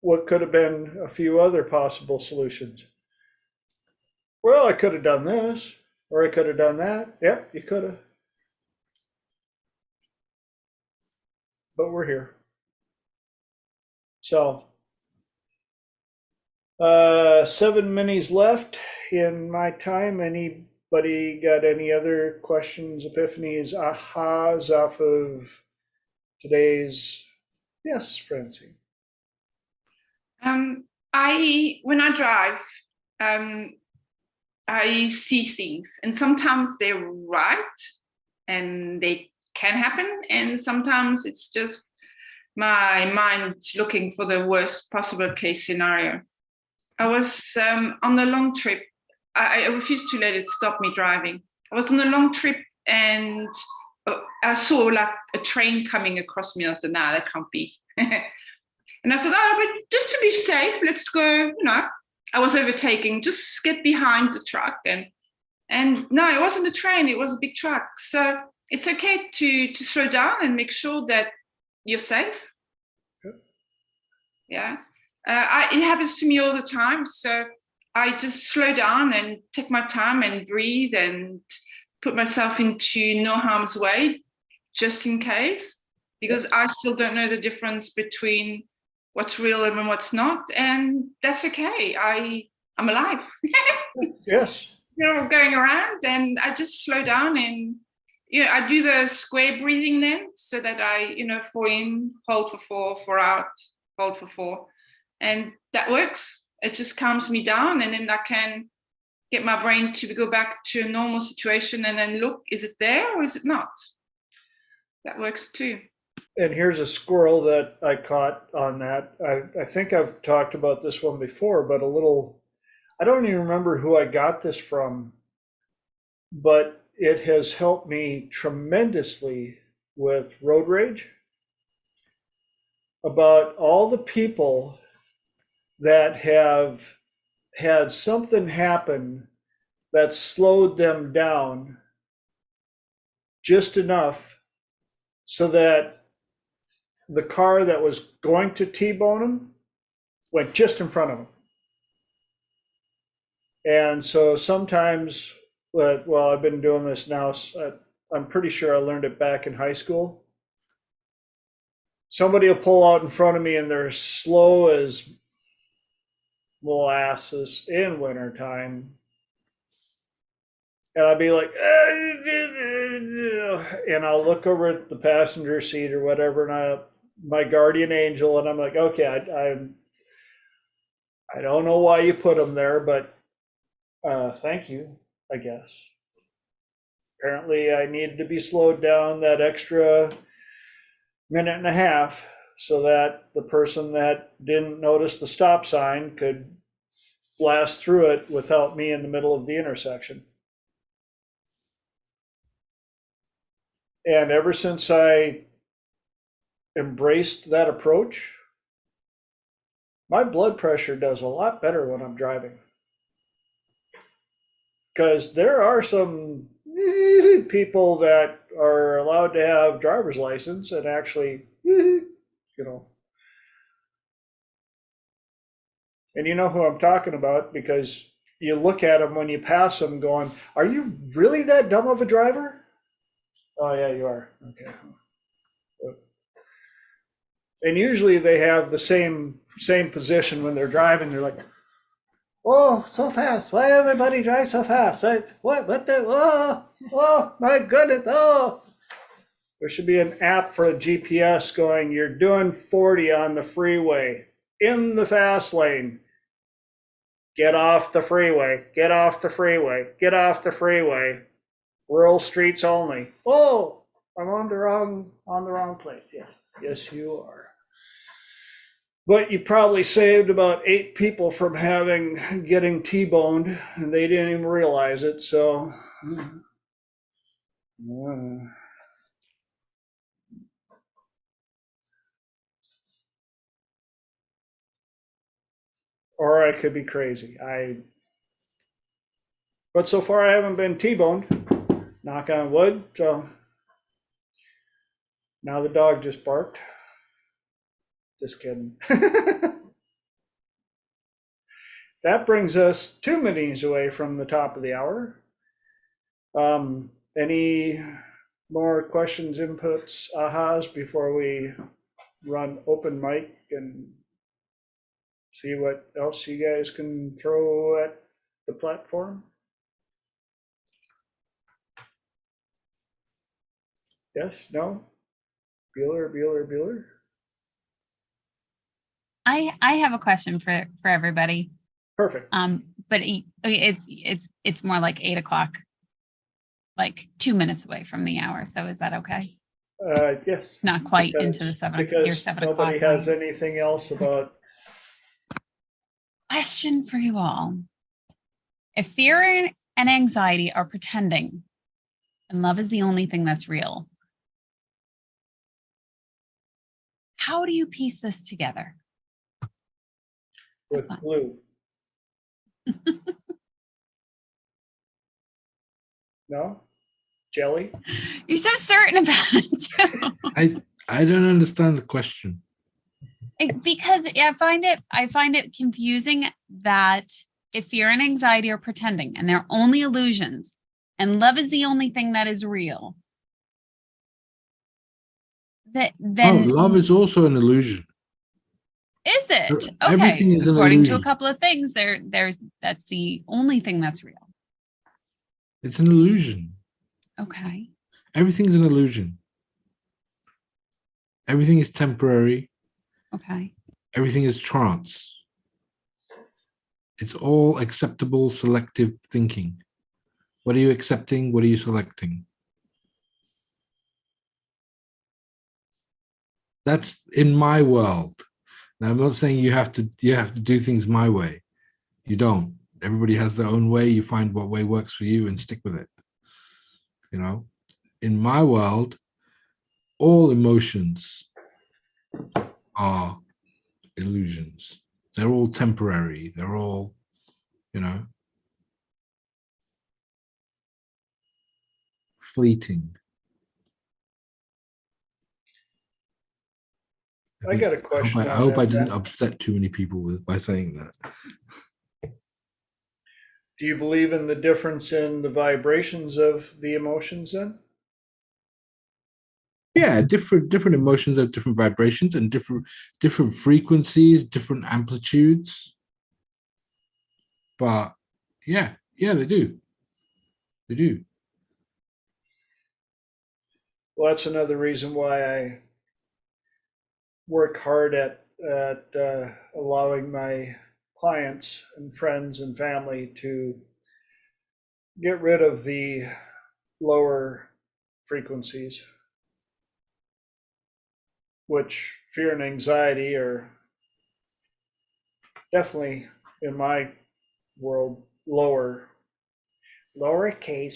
What could have been a few other possible solutions? Well, I could have done this, or I could have done that. Yep, you could have. But we're here. So, 7 minis left in my time. Anybody got any other questions, epiphanies, ahas off of today's? Yes, Francine. When I drive, I see things, and sometimes they're right and they can happen, and sometimes it's just my mind looking for the worst possible case scenario. I was on a long trip. I refused to let it stop me driving. I was on a long trip, and I saw like a train coming across me. I said, nah, that can't be. And I said, oh, but just to be safe, let's go, I was overtaking, just get behind the truck. And no, it wasn't a train, it was a big truck. So it's okay to slow down and make sure that you're safe. Yeah. It happens to me all the time. So I just slow down and take my time and breathe and put myself into no harm's way, just in case, because I still don't know the difference between what's real and what's not, and that's okay. I'm alive. Yes. Going around, and I just slow down, and I do the square breathing then, so that I 4 in, hold for 4, 4 out, hold for 4, and that works. It just calms me down, and then I can get my brain to go back to a normal situation, and then look, is it there or is it not? That works too. And here's a squirrel that I caught on that. I think I've talked about this one before, but I don't even remember who I got this from, but it has helped me tremendously with road rage. about all the people that have had something happen that slowed them down just enough so that the car that was going to T-bone them went just in front of them. And so sometimes, well, I've been doing this now, I'm pretty sure I learned it back in high school. Somebody will pull out in front of me and they're slow as molasses in wintertime. And I'll be like, and I'll look over at the passenger seat or whatever, and my guardian angel, and I'm like, okay, I don't know why you put them there, but thank you, I guess. Apparently, I needed to be slowed down that extra minute and a half so that the person that didn't notice the stop sign could blast through it without me in the middle of the intersection. And ever since I embraced that approach, my blood pressure does a lot better when I'm driving. Because there are some people that are allowed to have driver's license and actually, and you know who I'm talking about because you look at them when you pass them going, are you really that dumb of a driver? Oh, yeah, you are. Okay. And usually they have the same position when they're driving. They're like, oh, so fast. Why everybody drive so fast? Right? What the? Oh, my goodness. Oh. There should be an app for a GPS going, you're doing 40 on the freeway in the fast lane. Get off the freeway. Get off the freeway. Get off the freeway. Rural streets only. Oh, I'm on the wrong place. Yes, you are. But you probably saved about 8 people from getting T-boned, and they didn't even realize it. So, or I could be crazy. But so far I haven't been T-boned. Knock on wood. So now the dog just barked. Just kidding. That brings us 2 minutes away from the top of the hour. Any more questions, inputs, ahas before we run open mic and see what else you guys can throw at the platform? Yes, no? Bueller? I have a question for everybody. Perfect. But it's more like 8 o'clock, like 2 minutes away from the hour. So is that okay? Yes. Not quite into the 7 o'clock. Because nobody has anything else about. Question for you all. If fear and anxiety are pretending and love is the only thing that's real, how do you piece this together? With glue. No? Jelly? You're so certain about it too. I don't understand the question. Because I find it confusing that if fear and anxiety are pretending and they're only illusions and love is the only thing that is real, then love is also an illusion. Is it? Okay. Everything is an According to illusion. a couple of things, that's the only thing that's real. It's an illusion. Okay. Everything's an illusion. Everything is temporary. Okay. Everything is trance. It's all acceptable, selective thinking. What are you accepting? What are you selecting? That's in my world. Now, I'm not saying you have to do things my way. You don't. Everybody has their own way. You find what way works for you and stick with it. In my world, all emotions are illusions. They're all temporary. They're all, fleeting. I got a question. I hope I didn't upset too many people by saying that. Do you believe in the difference in the vibrations of the emotions then? Yeah, different emotions have different vibrations and different frequencies, different amplitudes. But yeah, they do. They do. Well, that's another reason why I work hard at allowing my clients and friends and family to get rid of the lower frequencies, which fear and anxiety are definitely, in my world, lowercase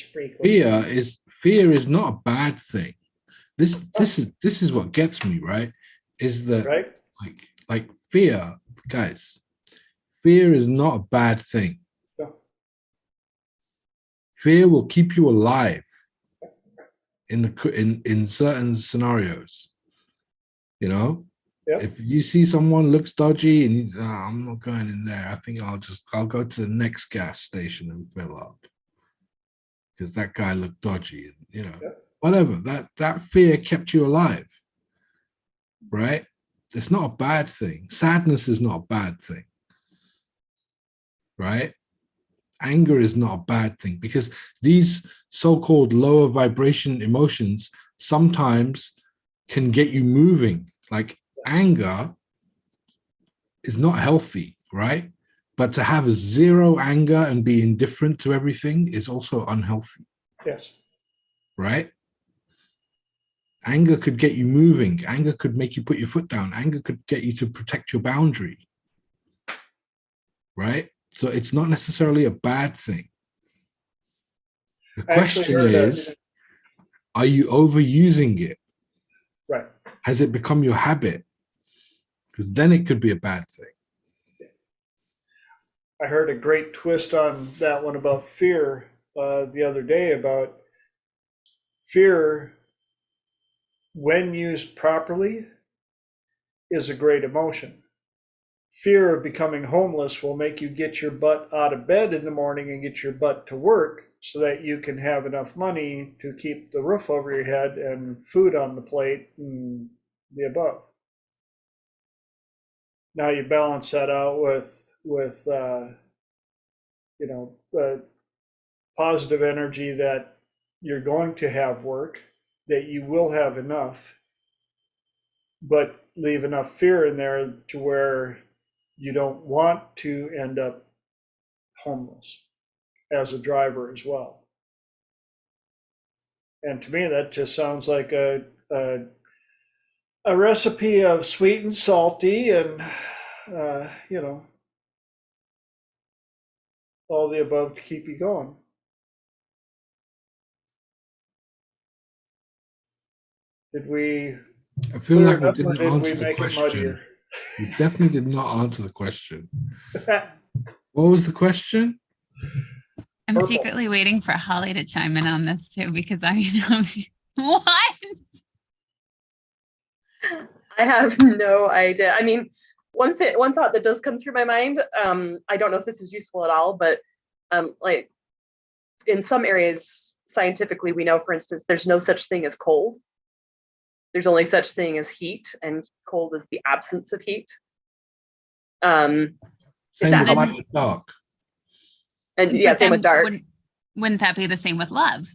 frequencies. Fear is not a bad thing. This is what gets me, right? Is that right? like fear, guys, fear is not a bad thing. No. Fear will keep you alive in certain scenarios. Yep. If you see someone looks dodgy and I'm not going in there, I think I'll go to the next gas station and fill up because that guy looked dodgy, and Yep. whatever. That fear kept you alive, right? It's not a bad thing. Sadness is not a bad thing, right? Anger is not a bad thing, because these so-called lower vibration emotions sometimes can get you moving. Like anger is not healthy, right? But to have a zero anger and be indifferent to everything is also unhealthy. Yes. Right? Anger could get you moving. Anger could make you put your foot down. Anger could get you to protect your boundary. Right? So it's not necessarily a bad thing. The question is, are you overusing it? Right. Has it become your habit? Because then it could be a bad thing. I heard a great twist on that one about fear the other day, about fear, when used properly, is a great emotion. Fear of becoming homeless will make you get your butt out of bed in the morning and get your butt to work so that you can have enough money to keep the roof over your head and food on the plate and the above. Now you balance that out with positive energy that you're going to have work, that you will have enough, but leave enough fear in there to where you don't want to end up homeless as a driver as well. And to me, that just sounds like a recipe of sweet and salty and, all the above to keep you going. Did we I feel like we or didn't did we answer the make it question. muddier? We definitely did not answer the question. What was the question? I'm Purple. secretly waiting for Holly to chime in on this too, because I know what? I have no idea. I mean, one thought that does come through my mind, I don't know if this is useful at all, but like in some areas scientifically, we know, for instance, there's no such thing as cold. There's only such thing as heat, and cold is the absence of heat. Same with light and dark. And yeah, same with dark. Wouldn't that be the same with love?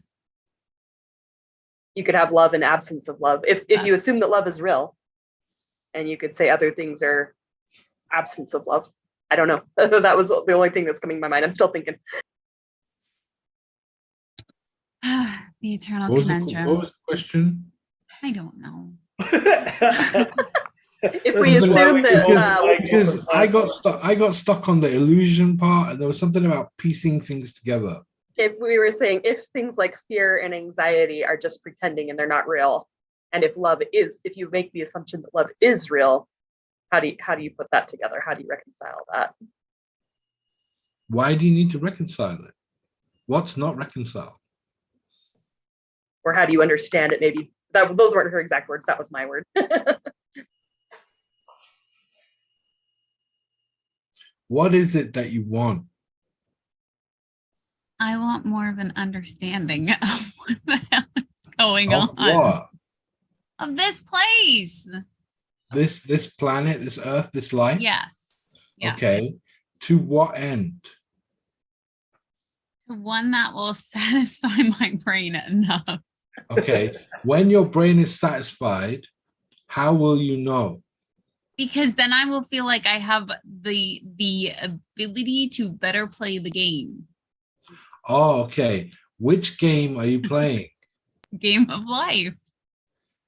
You could have love and absence of love. If you assume that love is real, and you could say other things are absence of love. I don't know. That was the only thing that's coming to my mind. I'm still thinking. The eternal What conundrum. was the question? I don't know. If we assume that because I got stuck on the illusion part, and there was something about piecing things together. If we were saying if things like fear and anxiety are just pretending and they're not real, and if you make the assumption that love is real, How do you put that together? How do you reconcile that? Why do you need to reconcile it? What's not reconciled? Or how do you understand it? Maybe those weren't her exact words. That was my word. What is it that you want? I want more of an understanding of what the hell is going Of on. what? Of this place. This planet, this earth, this life? Yes. Yes. Okay. To what end? One that will satisfy my brain enough. Okay. When your brain is satisfied, how will you know? Because then I will feel like I have the ability to better play the game. Oh, okay. Which game are you playing? Game of life.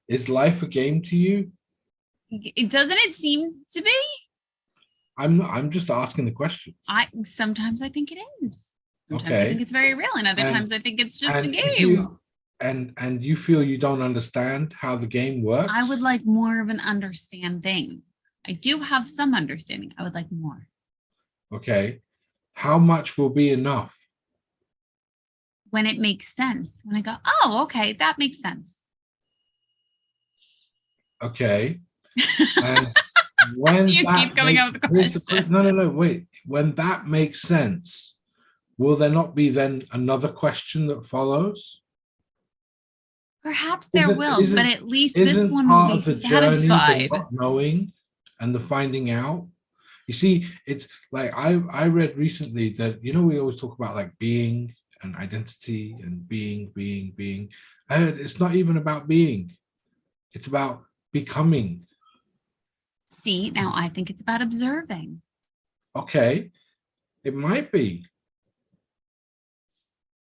Is life a game to you? Doesn't it seem to be? I'm just asking the questions. Sometimes I think it is. Sometimes Okay. I think it's very real, and other times I think it's just a game. And you feel you don't understand how the game works? I would like more of an understanding. I do have some understanding. I would like more. Okay. How much will be enough? When it makes sense. When I go, oh, okay, that makes sense. Okay. And when You that keep coming up with the here's questions. no, wait. When that makes sense, will there not be then another question that follows? Perhaps there will, but at least this Isn't one part will be of the journey satisfied. the not knowing and the finding out? You see, it's like I read recently that, you know, we always talk about like being and identity and being. I heard it's not even about being. It's about becoming. See, now I think it's about observing. Okay, it might be.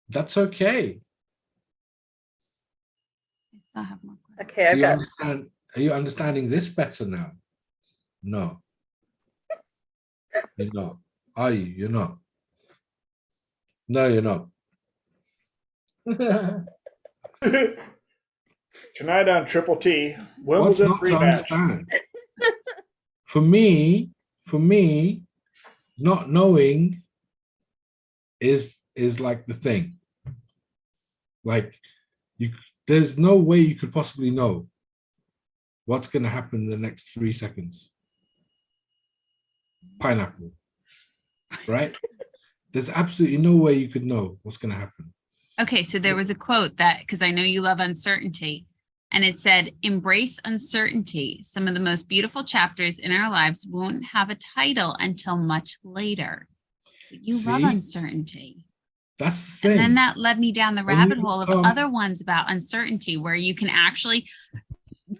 That's okay. I still have more questions. Okay, I've got. Are you understanding this better now? No. You're not. Are you? You're not. No, you're not. Tonight on Triple T, What's Wimbledon not to rematch. understand? For me, not knowing is like the thing. Like there's no way you could possibly know what's going to happen in the next 3 seconds. Pineapple, right? There's absolutely no way you could know what's going to happen. Okay, so there was a quote that, because I know you love uncertainty, and it said, embrace uncertainty. Some of the most beautiful chapters in our lives won't have a title until much later. But you love uncertainty. That's the thing. And then that led me down the rabbit hole of become- other ones about uncertainty, where you can actually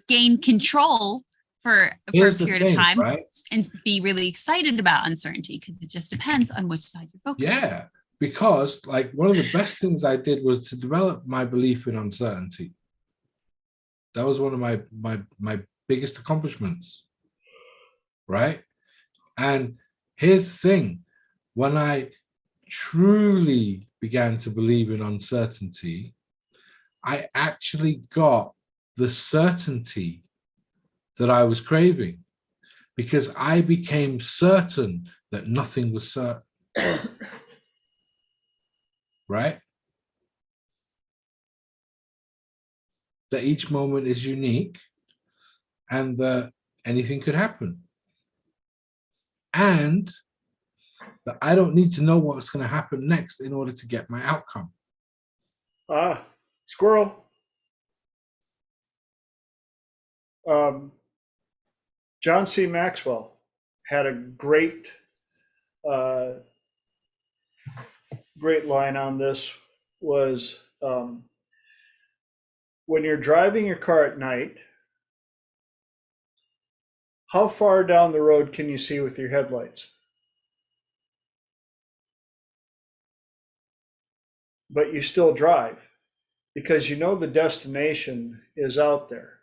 gain control for a Here's the period of thing, time, right? and be really excited about uncertainty, because it just depends on which side you're focused on. Yeah, because like one of the best things I did was to develop my belief in uncertainty. That was one of my biggest accomplishments, right? And here's the thing, when I truly began to believe in uncertainty, I actually got the certainty that I was craving, because I became certain that nothing was certain. Right? That each moment is unique and that anything could happen. And that I don't need to know what's going to happen next in order to get my outcome. Squirrel. John C. Maxwell had a great line on this, was when you're driving your car at night, how far down the road can you see with your headlights? But you still drive because you know the destination is out there.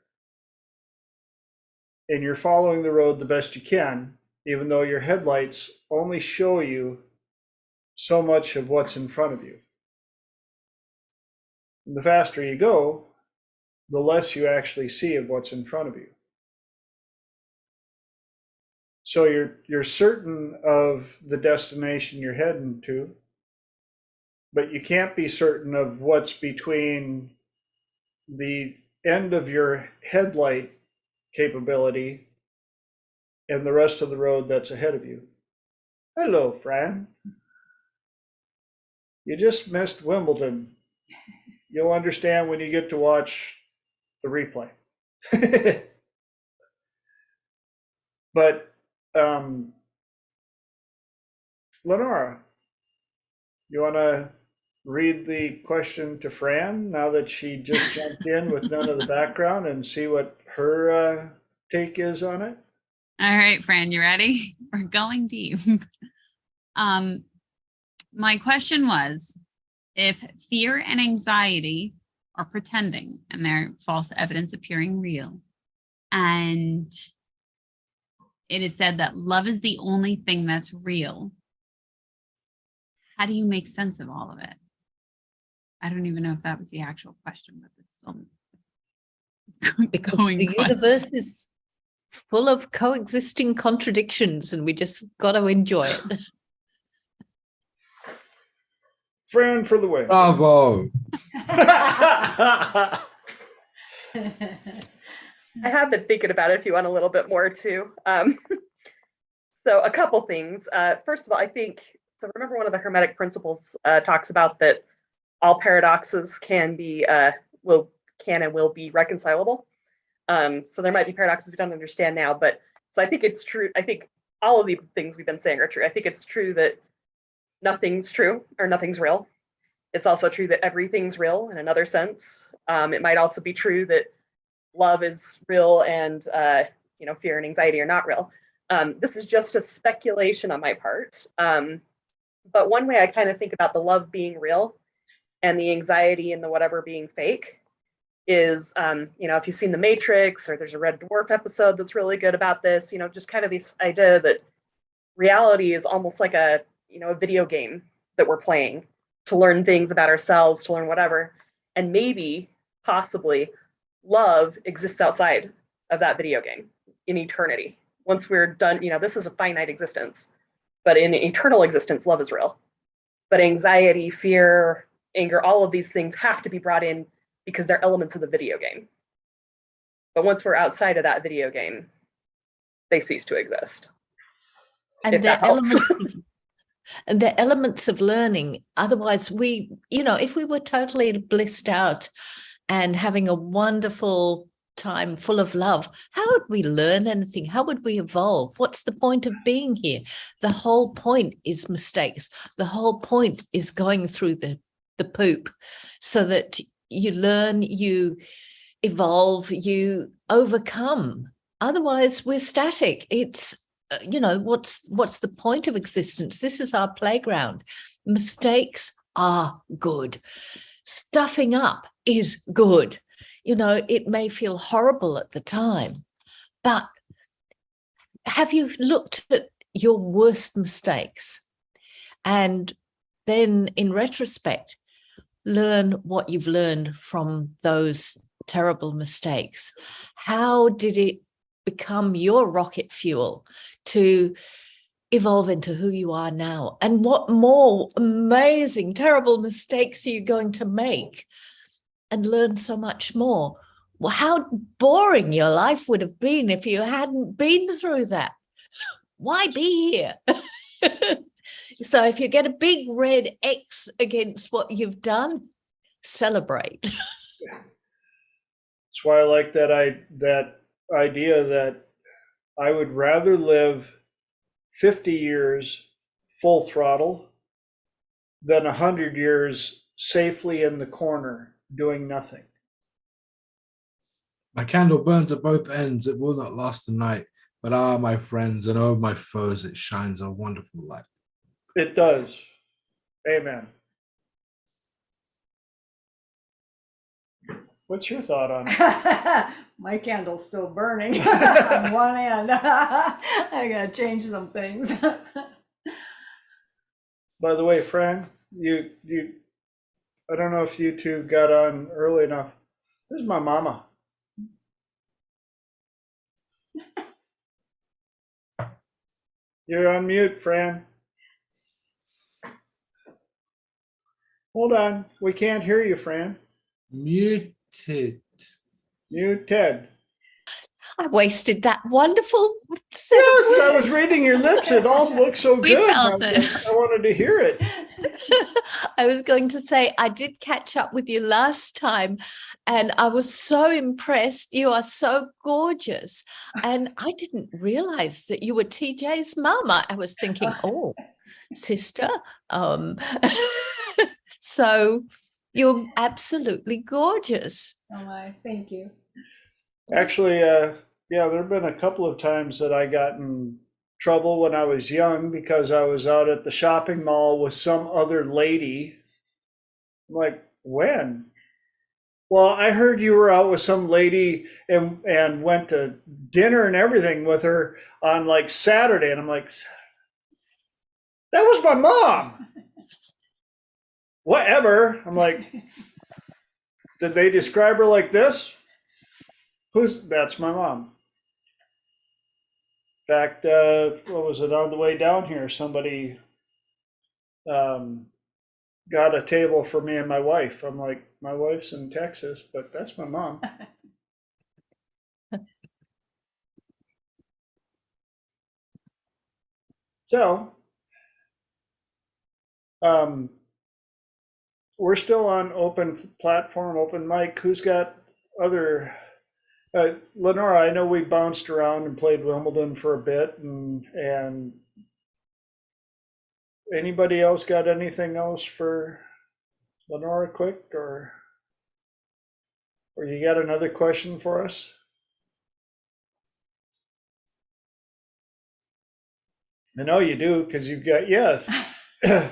And you're following the road the best you can, even though your headlights only show you so much of what's in front of you. And the faster you go, the less you actually see of what's in front of you. So you're certain of the destination you're heading to, but you can't be certain of what's between the end of your headlight capability and the rest of the road that's ahead of you. Hello, Fran. You just missed Wimbledon. You'll understand when you get to watch the replay. But Lenora, you want to read the question to Fran now that she just jumped in with none of the background and see what her take is on it? All right, Fran, you ready? We're going deep. My question was, if fear and anxiety are pretending and they're false evidence appearing real, and it is said that love is the only thing that's real, how do you make sense of all of it? I don't even know if that was the actual question, but it's still because going the question. universe is full of coexisting contradictions and we just got to enjoy it. Fran for the win. Bravo. I have been thinking about it if you want a little bit more too. So a couple things. First of all, I think, so remember one of the Hermetic principles talks about that all paradoxes can and will be reconcilable. So there might be paradoxes we don't understand now, but so I think it's true. I think all of the things we've been saying are true. I think it's true that nothing's true or nothing's real. It's also true that everything's real in another sense. It might also be true that love is real and fear and anxiety are not real. This is just a speculation on my part. But one way I kind of think about the love being real and the anxiety and the whatever being fake is, if you've seen The Matrix, or there's a Red Dwarf episode that's really good about this, just kind of this idea that reality is almost like a video game that we're playing to learn things about ourselves, to learn whatever. And maybe, possibly, love exists outside of that video game in eternity. Once we're done, this is a finite existence, but in eternal existence, love is real. But anxiety, fear, anger, all of these things have to be brought in because they're elements of the video game. But once we're outside of that video game, they cease to exist. And they're elements of learning. Otherwise, if we were totally blissed out and having a wonderful time full of love, how would we learn anything? How would we evolve? What's the point of being here? The whole point is mistakes. The whole point is going through the poop so that you learn, you evolve, you overcome. Otherwise, we're static. It's what's the point of existence? This is our playground. Mistakes are good. Stuffing up is good. It may feel horrible at the time, but have you looked at your worst mistakes and then in retrospect, learn what you've learned from those terrible mistakes? How did it become your rocket fuel to evolve into who you are now? And what more amazing, terrible mistakes are you going to make and learn so much more? Well, how boring your life would have been if you hadn't been through that. Why be here? So if you get a big red X against what you've done, celebrate. That's why I like that idea that I would rather live 50 years full throttle than 100 years safely in the corner doing nothing. My candle burns at both ends. It will not last the night. But my friends, and oh, my foes, it shines a wonderful light. It does. Amen. What's your thought on it? My candle's still burning on one end. I gotta change some things. By the way, Fran, you I don't know if you two got on early enough. This is my mama. You're on mute, Fran. Hold on. We can't hear you, Fran. Muted. Muted. I wasted that wonderful set Yes, of I words. was reading your lips. It all looked so We good. felt it. I wanted to hear it. I was going to say, I did catch up with you last time and I was so impressed. You are so gorgeous. And I didn't realize that you were TJ's mama. I was thinking, oh, sister. So you're absolutely gorgeous. Oh my, thank you. Actually, yeah, there have been a couple of times that I got in trouble when I was young because I was out at the shopping mall with some other lady. I'm like, when? Well, I heard you were out with some lady and went to dinner and everything with her on like Saturday. And I'm like, that was my mom. Whatever. I'm like, did they describe her like this? That's my mom. In fact, what was it, on the way down here, somebody got a table for me and my wife. I'm like, my wife's in Texas, but that's my mom. So, we're still on open platform, open mic. Who's got other? Lenora, I know we bounced around and played Wimbledon for a bit, and anybody else got anything else for Lenora quick, or you got another question for us? I know you do, because you've got, yes.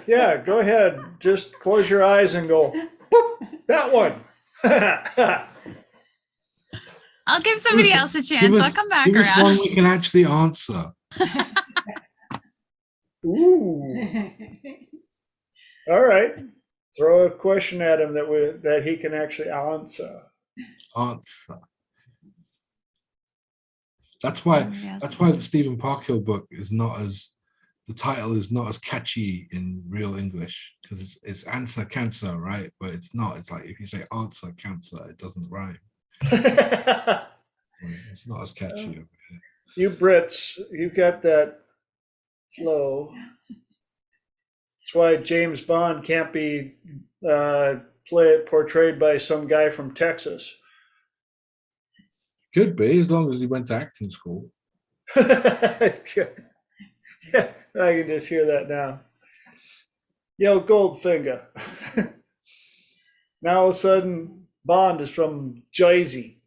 Yeah, go ahead. Just close your eyes and go, boop, that one. I'll give somebody else a chance. I'll come back give us around. one we can actually answer. Ooh. All right. Throw a question at him that he can actually answer. Answer. That's why. Yes. That's why the Stephen Parkhill book is not as. The title is not as catchy in real English because it's answer cancer, right? But it's not. It's like if you say answer cancer, it doesn't rhyme. It's not as catchy over here. You Brits, you've got that flow. That's why James Bond can't be portrayed by some guy from Texas. Could be, as long as he went to acting school. Yeah, I can just hear that now. Yo, Goldfinger. Now all of a sudden, Bond is from Jersey.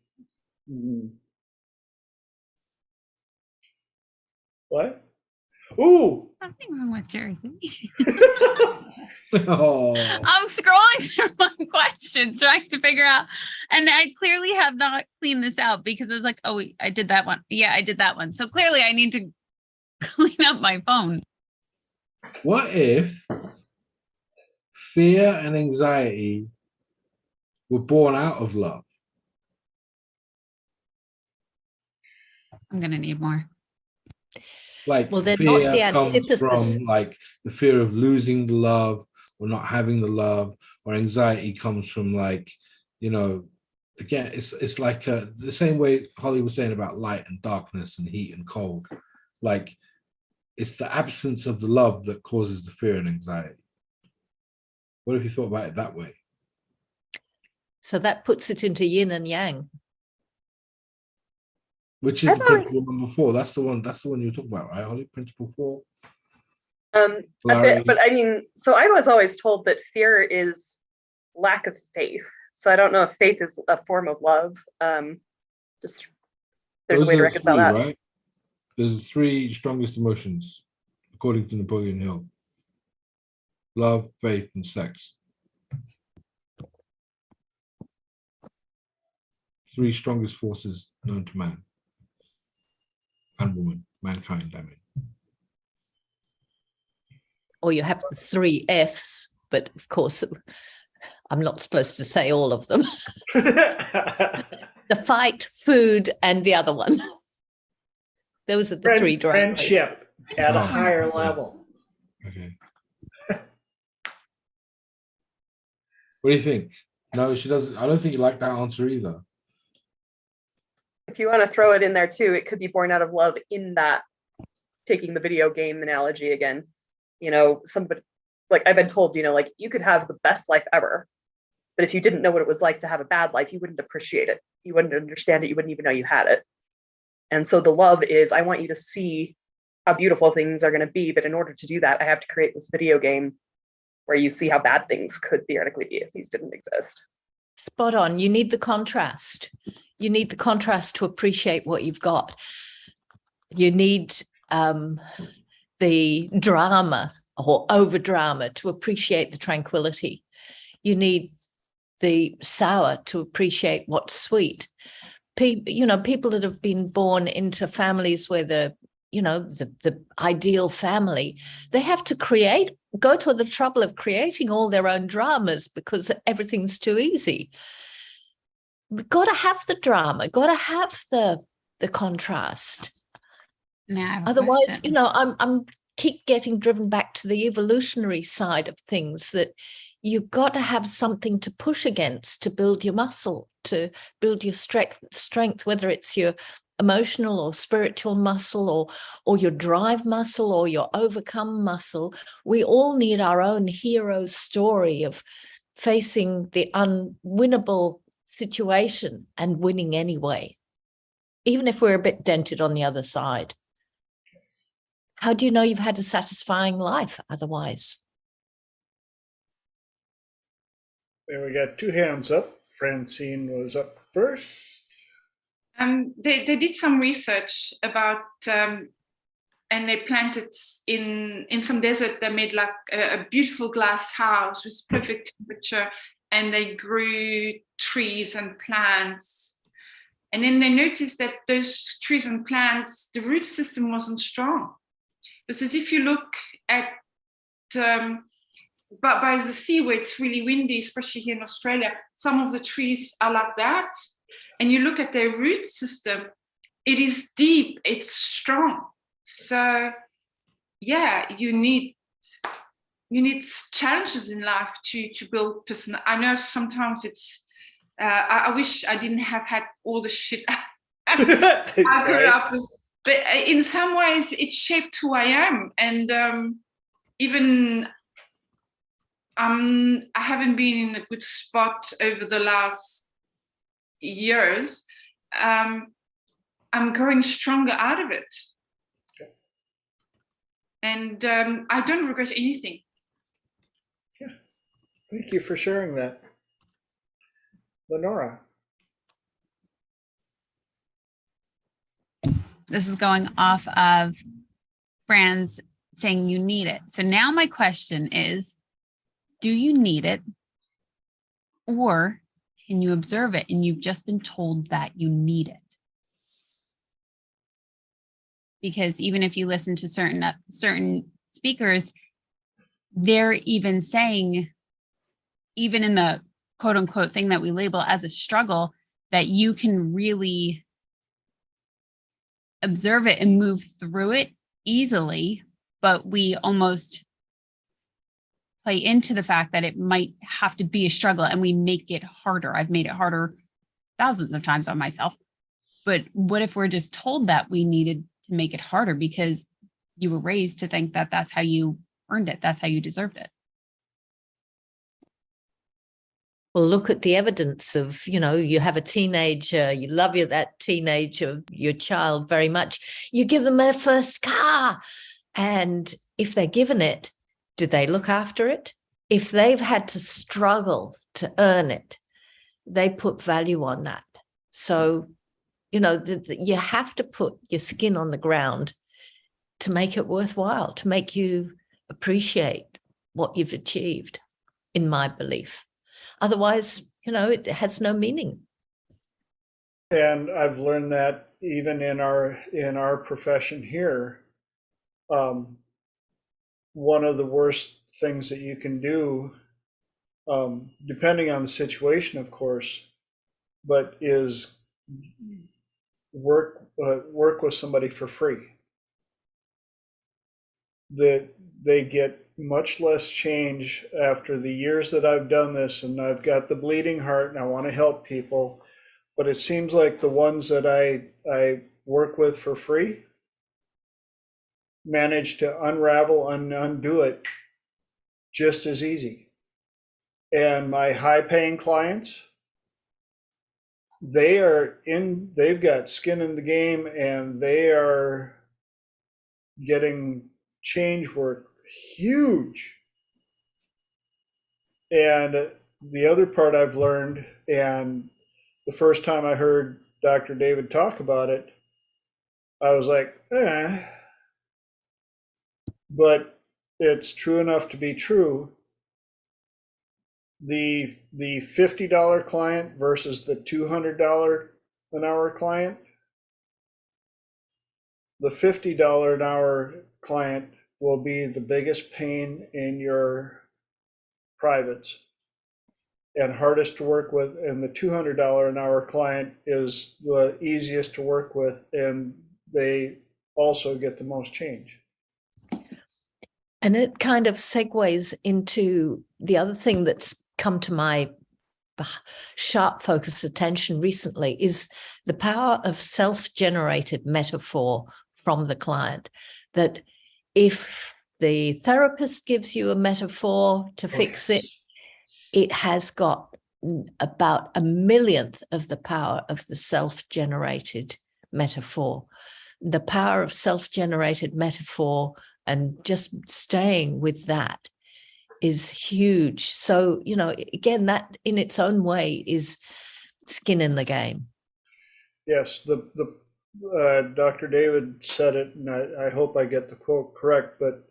What? Ooh. Nothing wrong with Jersey. Oh. I'm scrolling through my questions trying to figure out, and I clearly have not cleaned this out because I was like, oh, I did that one. Yeah, I did that one. So clearly I need to clean up my phone. What if fear and anxiety were born out of love? I'm going to need more. Like, Well, they're not fear the comes antithesis. from like the fear of losing the love or not having the love, or anxiety comes from like, you know, again, it's like the same way Holly was saying about light and darkness and heat and cold. Like, it's the absence of the love that causes the fear and anxiety. What if you thought about it that way? So that puts it into yin and yang. Which is the principle number 4. That's the one you were talking about, right, Holly? Principle 4. A bit, but I mean, so I was always told that fear is lack of faith. So I don't know if faith is a form of love. Just there's a way to reconcile that. Right? There's 3 strongest emotions, according to Napoleon Hill: love, faith, and sex. 3 strongest forces known to man and woman, mankind, I mean. Or you have the 3 Fs, but of course, I'm not supposed to say all of them. The fight, food, and the other one. Those are the 3 drivers. Friendship. at a Oh, higher okay. level. Okay. What do you think? No, she doesn't. I don't think you like that answer either. If you want to throw it in there too, it could be born out of love in that, taking the video game analogy again. Somebody, like I've been told, like you could have the best life ever, but if you didn't know what it was like to have a bad life, you wouldn't appreciate it. You wouldn't understand it. You wouldn't even know you had it. And so the love is, I want you to see how beautiful things are going to be. But in order to do that, I have to create this video game where you see how bad things could theoretically be if these didn't exist. Spot on. You need the contrast. You need the contrast to appreciate what you've got. You need the drama or over drama to appreciate the tranquility. You need the sour to appreciate what's sweet. People that have been born into families where the ideal family, they have to go to the trouble of creating all their own dramas because everything's too easy. We've got to have the drama, got to have the contrast. Otherwise, I'm keep getting driven back to the evolutionary side of things, that you've got to have something to push against to build your muscle, to build your strength, whether it's your emotional or spiritual muscle or your drive muscle or your overcome muscle. We all need our own hero story of facing the unwinnable situation and winning anyway, even if we're a bit dented on the other side. How do you know you've had a satisfying life otherwise? There we got two hands up. Francine was up first. They did some research about, and they planted in some desert. They made like a beautiful glass house with perfect temperature, and they grew trees and plants. And then they noticed that those trees and plants, the root system wasn't strong. Because if you look at by the sea where it's really windy, especially here in Australia, some of the trees are like that. And you look at their root system, it is deep, it's strong. So yeah, you need challenges in life to build person. I know sometimes it's I wish I didn't have had all the shit I grew up with, but in some ways it shaped who I am. And even I haven't been in a good spot over the last years. I'm growing stronger out of it. Okay. And I don't regret anything. Yeah. Thank you for sharing that. Lenora. This is going off of Fran's saying you need it. So now my question is, do you need it, or can you observe it and you've just been told that you need it? Because even if you listen to certain speakers, they're even saying, even in the quote unquote thing that we label as a struggle, that you can really observe it and move through it easily, but we almost play into the fact that it might have to be a struggle and we make it harder. I've made it harder thousands of times on myself. But what if we're just told that we needed to make it harder because you were raised to think that that's how you earned it, that's how you deserved it? Well, look at the evidence of, you have a teenager, you love that teenager, your child very much. You give them their first car. And if they're given it, do they look after it? If they've had to struggle to earn it, they put value on that. So, you have to put your skin on the ground to make it worthwhile, to make you appreciate what you've achieved, in my belief. Otherwise, it has no meaning. And I've learned that even in our profession here, one of the worst things that you can do, depending on the situation, of course, but is work with somebody for free. that they get much less change after the years that I've done this, and I've got the bleeding heart and I want to help people. But it seems like the ones that I work with for free manage to unravel and undo it just as easy. And my high paying clients, they've got skin in the game, and they are getting change work huge. And the other part I've learned, and the first time I heard Dr. David talk about it, I was like, but it's true enough to be true. The $50 client versus the $200 an hour client, the $50 an hour client will be the biggest pain in your privates and hardest to work with, and the $200 an hour client is the easiest to work with, and they also get the most change. And it kind of segues into the other thing that's come to my sharp focused attention recently is the power of self-generated metaphor from the client. That if the therapist gives you a metaphor to fix it, it has got about 1/1,000,000th of the power of the self-generated metaphor. The power of self-generated metaphor and just staying with that is huge. So, you know, again, that in its own way is skin in the game. Yes, Dr. David said it, and I hope I get the quote correct, but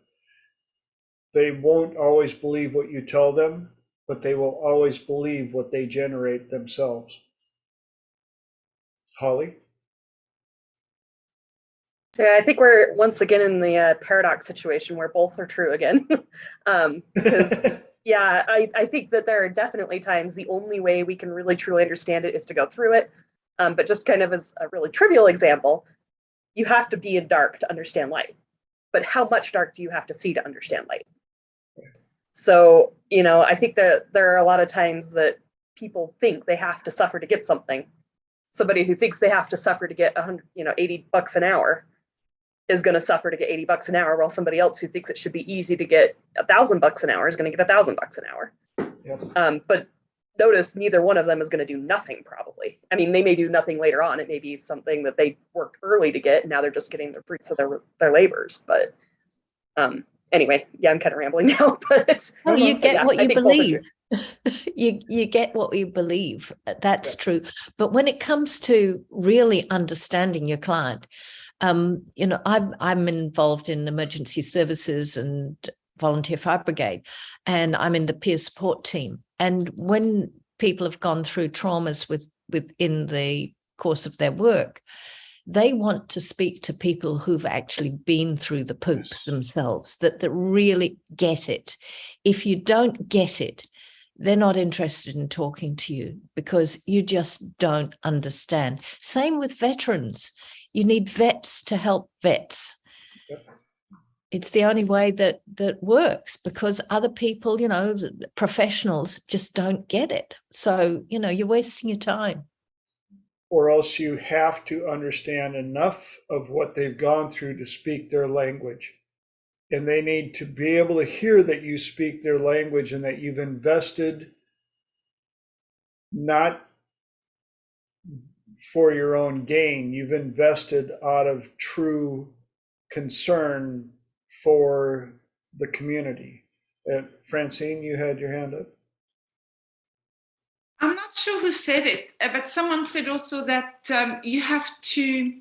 they won't always believe what you tell them, but they will always believe what they generate themselves. Holly? So I think we're once again in the paradox situation where both are true again. Because yeah, I think that there are definitely times the only way we can really truly understand it is to go through it. But just kind of as a really trivial example, you have to be in dark to understand light. But how much dark do you have to see to understand light? So, you know, I think that there are a lot of times that people think they have to suffer to get something. Somebody who thinks they have to suffer to get $80 an hour is going to suffer to get $80 an hour, while somebody else who thinks it should be easy to get $1,000 an hour is going to get $1,000 an hour. Yep. But notice neither one of them is going to do nothing probably. I mean, they may do nothing later on. It may be something that they worked early to get, and now they're just getting the fruits of their labors. But anyway, yeah, I'm kind of rambling now. But you get yeah, what I you think both are true. believe. you get what you believe. That's true. But when it comes to really understanding your client, you know, I'm involved in emergency services and volunteer fire brigade, and I'm in the peer support team. And when people have gone through traumas within the course of their work, they want to speak to people who've actually been through the poop themselves, that really get it. If you don't get it, they're not interested in talking to you because you just don't understand. Same with veterans. You need vets to help vets. Yep. It's the only way that works, because other people, you know, professionals just don't get it. So, you know, you're wasting your time. Or else you have to understand enough of what they've gone through to speak their language. And they need to be able to hear that you speak their language and that you've invested not for your own gain, you've invested out of true concern for the community. Francine, you had your hand up. I'm not sure who said it, but someone said also that you have to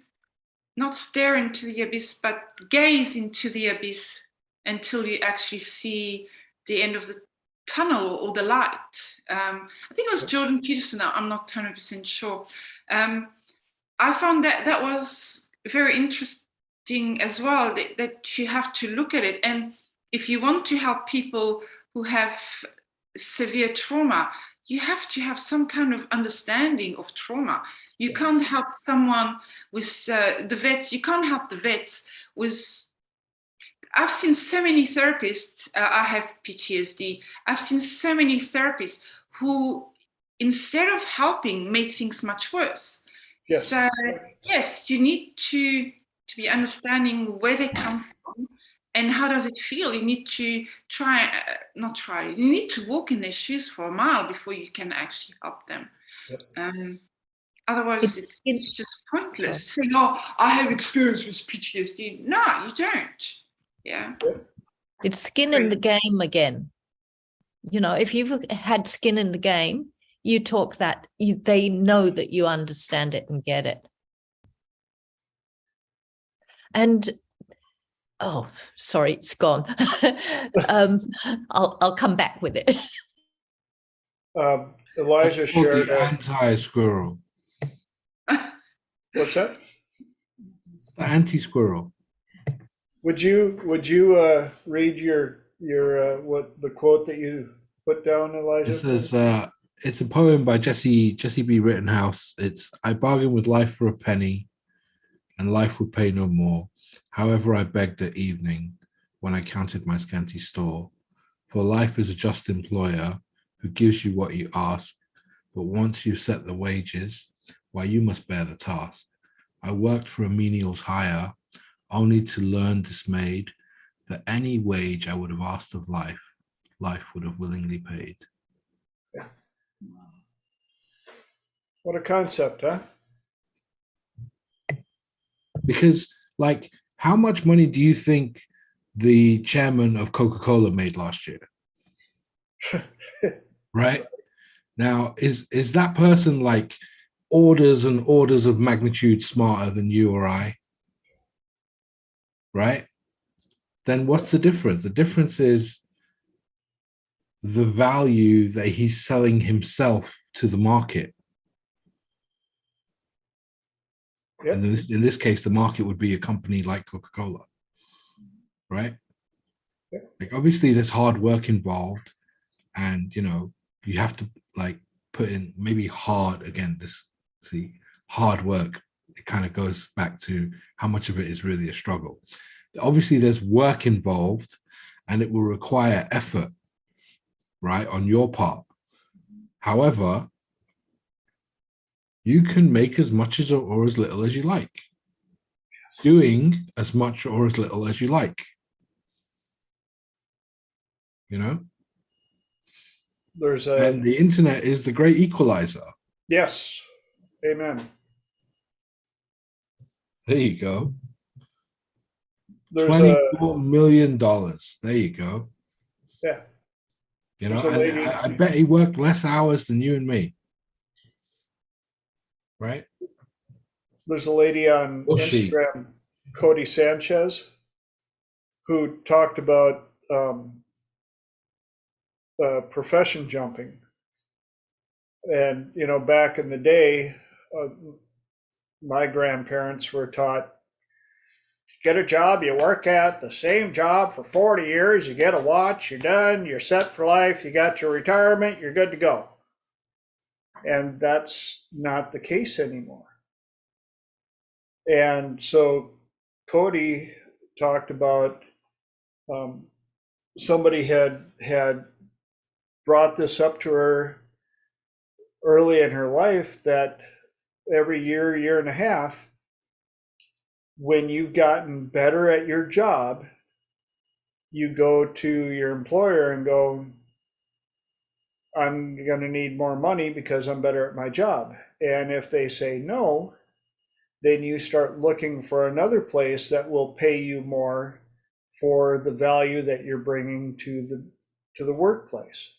not stare into the abyss, but gaze into the abyss until you actually see the end of the tunnel or the light. I think it was Jordan Peterson, I'm not 100% sure. I found that was very interesting as well, that you have to look at it. And if you want to help people who have severe trauma, you have to have some kind of understanding of trauma. You can't help someone with the vets, you can't help the vets with I've seen so many therapists. I have PTSD. I've seen so many therapists who, instead of helping, make things much worse. Yes. So yes, you need to be understanding where they come from and how does it feel. You need to not try. You need to walk in their shoes for a mile before you can actually help them. Yep. Otherwise, it's just pointless saying, "Oh, I have experience with PTSD." No, you don't. Yeah. It's skin in the game again. You know, if you've had skin in the game, you talk that, they know that you understand it and get it. And, oh, sorry, it's gone. I'll come back with it. Elijah shared the anti-squirrel. What's that? The anti-squirrel. Would you read your what the quote that you put down, Elijah? It says it's a poem by Jesse B. Rittenhouse. It's, I bargained with life for a penny, and life would pay no more. However, I begged at evening when I counted my scanty store. For life is a just employer who gives you what you ask, but once you've set the wages, why, you must bear the task. I worked for a menial's hire, only to learn dismayed that any wage I would have asked of life, life would have willingly paid. Yeah. What a concept, huh? Because, like, how much money do you think the chairman of Coca-Cola made last year? Right? Now, is that person like orders and orders of magnitude smarter than you or I? Right? Then what's the difference? The difference is the value that he's selling himself to the market. Yep. And in this case, the market would be a company like Coca-Cola, right? Yep. Like, obviously there's hard work involved, and, you know, you have to like put in maybe hard, again, hard work. It kind of goes back to how much of it is really a struggle. Obviously there's work involved, and it will require effort, right, on your part. However, you can make as much as or as little as you like, doing as much or as little as you like. You know? And the internet is the great equalizer. Yes. Amen. There you go. There's $24 million. There you go. Yeah. You know, and I bet he worked less hours than you and me. Right? There's a lady on Instagram, Cody Sanchez, who talked about profession jumping. And, you know, back in the day, my grandparents were taught, get a job you work at, the same job for 40 years, you get a watch, you're done, you're set for life, you got your retirement, you're good to go. And that's not the case anymore. And so Cody talked about somebody had brought this up to her early in her life, that every year and a half, when you've gotten better at your job, you go to your employer and go, I'm going to need more money because I'm better at my job. And if they say no, then you start looking for another place that will pay you more for the value that you're bringing to the workplace.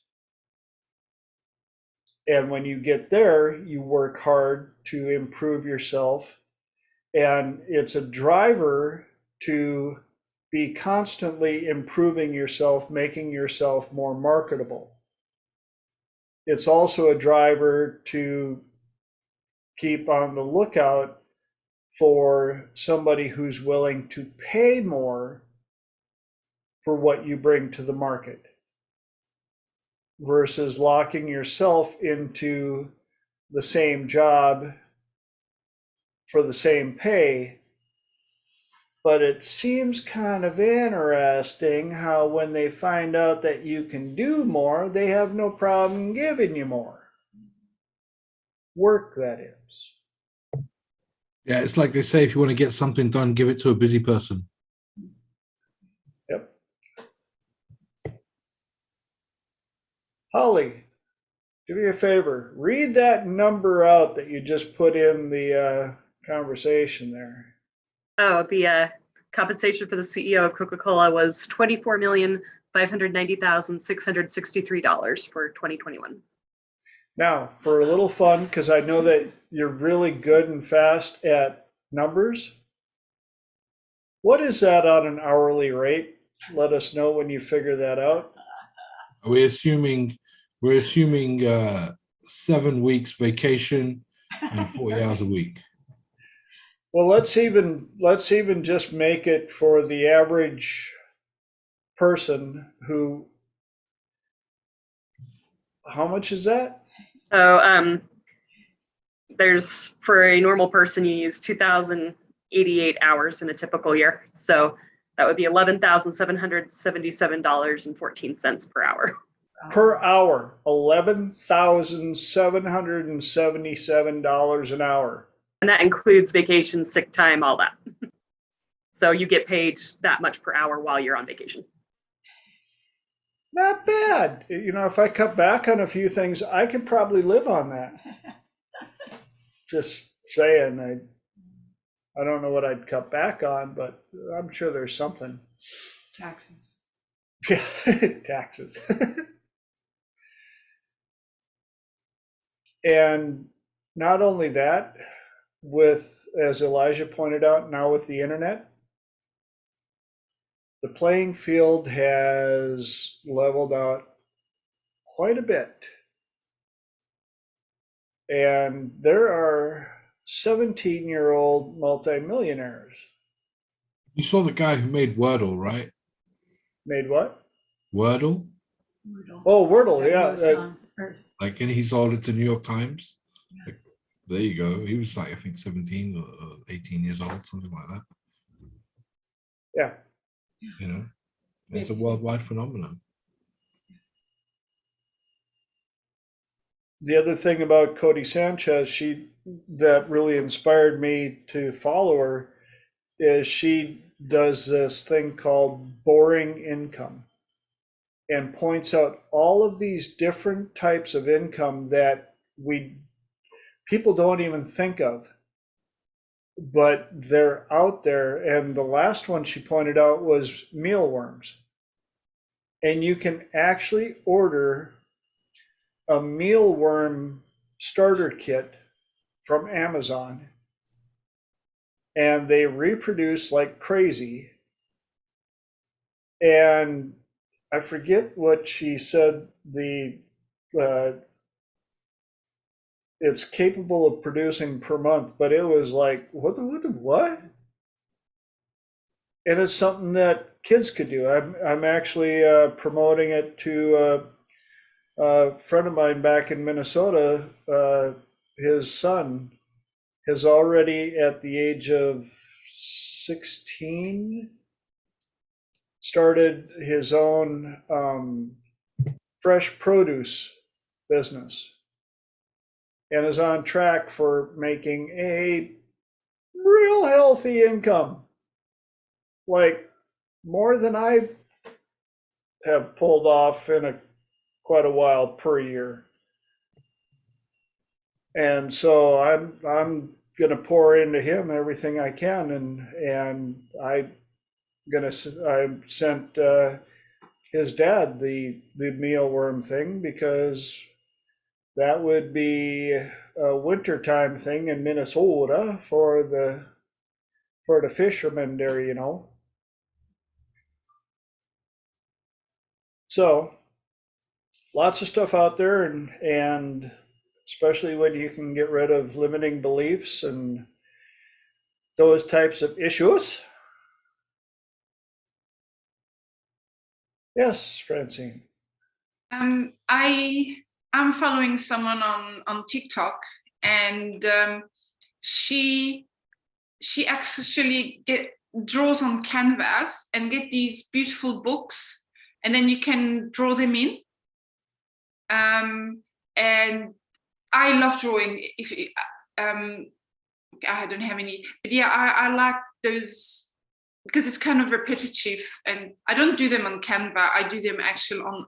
And when you get there, you work hard to improve yourself. And it's a driver to be constantly improving yourself, making yourself more marketable. It's also a driver to keep on the lookout for somebody who's willing to pay more for what you bring to the market, versus locking yourself into the same job for the same pay But it seems kind of interesting how when they find out that you can do more, they have no problem giving you more. Work, that is. Yeah, it's like they say, if you want to get something done, give it to a busy person. Yep. Holly, do me a favor. Read that number out that you just put in the conversation there. Oh, the compensation for the CEO of Coca-Cola was $24,590,663 for 2021. Now, for a little fun, because I know that you're really good and fast at numbers, what is that on an hourly rate? Let us know when you figure that out. We're assuming 7 weeks vacation and 40 hours a week. Well, let's even just make it for the average person who, how much is that? So there's, for a normal person, you use 2,088 hours in a typical year. So that would be $11,777.14 per hour. Per hour, $11,777 an hour. And that includes vacation, sick time, all that. So you get paid that much per hour while you're on vacation. Not bad. You know, if I cut back on a few things, I could probably live on that. Just saying, I don't know what I'd cut back on, but I'm sure there's something. Taxes. Yeah, taxes. And not only that, with, as Elijah pointed out, now with the internet, the playing field has leveled out quite a bit. And there are 17-year-old multimillionaires. You saw the guy who made Wordle, right? Made what? Wordle? Oh, Wordle, yeah. Like, and he sold it to New York Times. Like, there you go. He was like, I think 17 or 18 years old, something like that. Yeah. You know, it's a worldwide phenomenon. The other thing about Cody Sanchez, that really inspired me to follow her, is she does this thing called boring income and points out all of these different types of income that people don't even think of, but they're out there. And the last one she pointed out was mealworms. And you can actually order a mealworm starter kit from Amazon, and they reproduce like crazy. And I forget what she said, it's capable of producing per month, but it was like, what? And it's something that kids could do. I'm actually promoting it to a friend of mine back in Minnesota. His son has already, at the age of 16, started his own fresh produce business and is on track for making a real healthy income, like more than I have pulled off in quite a while per year. And so I'm gonna pour into him everything I can, and I sent his dad the mealworm thing, because that would be a wintertime thing in Minnesota for the fishermen there, you know. So lots of stuff out there, and especially when you can get rid of limiting beliefs and those types of issues. Yes, Francine. I'm following someone on TikTok, and she actually draws on canvas and get these beautiful books, and then you can draw them in. And I love drawing. I don't have any, but yeah, I like those because it's kind of repetitive, and I don't do them on Canva. I do them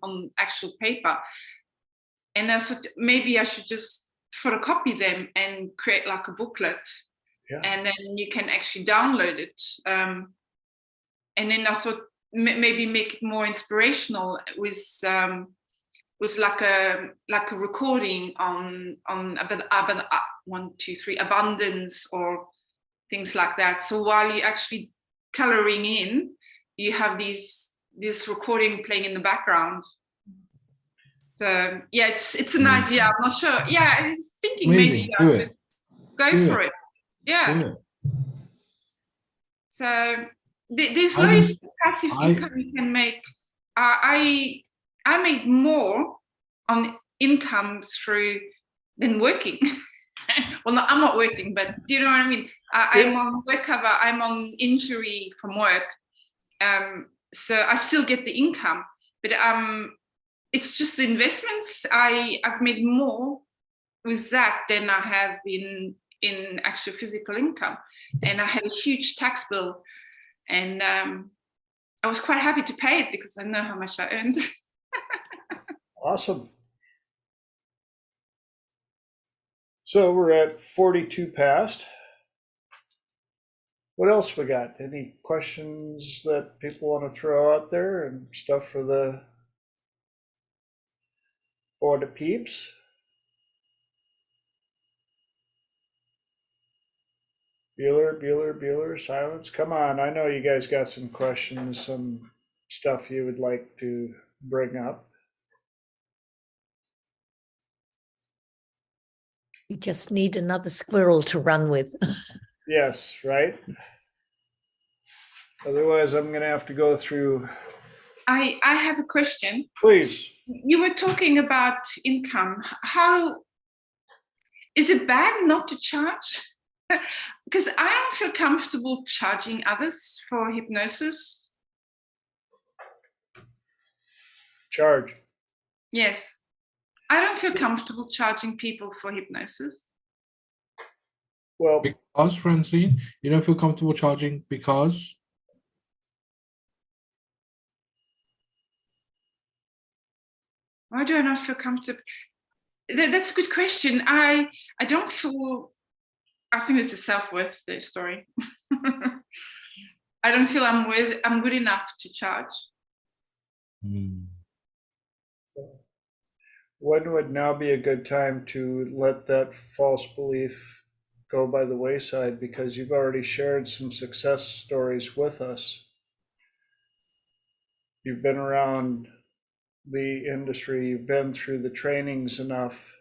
on actual paper. And I thought maybe I should just photocopy them and create like a booklet, and then you can actually download it. And then I thought maybe make it more inspirational with like a recording on abundance or things like that. So while you're actually coloring in, you have this recording playing in the background. So yeah, it's an idea. I'm not sure. Yeah, I was thinking Amazing. maybe I should go for it. Yeah. Do it. So there's loads of passive income you can make. I made more on income than working. Well, no, I'm not working, but do you know what I mean? I'm on work cover. I'm on injury from work, so I still get the income. But it's just the investments. I've made more with that than I have in actual physical income, and I had a huge tax bill, and I was quite happy to pay it because I know how much I earned. Awesome. So we're at 42 past. What else we got? Any questions that people want to throw out there and stuff for the peeps? Bueller, silence. Come on, I know you guys got some questions, some stuff you would like to bring up. You just need another squirrel to run with. Yes, right? Otherwise, I'm going to have to go through. I have a question. Please. You were talking about income. How is it bad not to charge? Because I don't feel comfortable charging others for hypnosis. Charge. Yes. I don't feel comfortable charging people for hypnosis. Well, Because, Francine, you don't feel comfortable charging because? Why do I not feel comfortable? That's a good question. I don't feel, I think it's a self-worth story. I don't feel I'm good enough to charge. When would now be a good time to let that false belief go by the wayside, because you've already shared some success stories with us. You've been around the industry, you've been through the trainings enough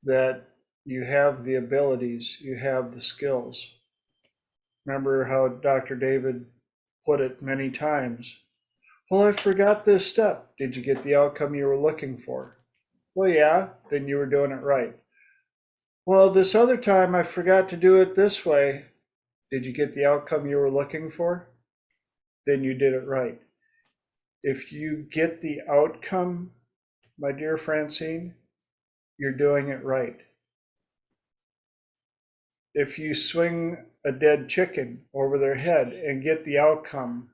that you have the abilities, you have the skills. Remember how Dr. David put it many times. Well, I forgot this step. Did you get the outcome you were looking for? Well, yeah, then you were doing it right. Well, this other time I forgot to do it this way. Did you get the outcome you were looking for? Then you did it right. If you get the outcome, my dear Francine, you're doing it right. If you swing a dead chicken over their head and get the outcome,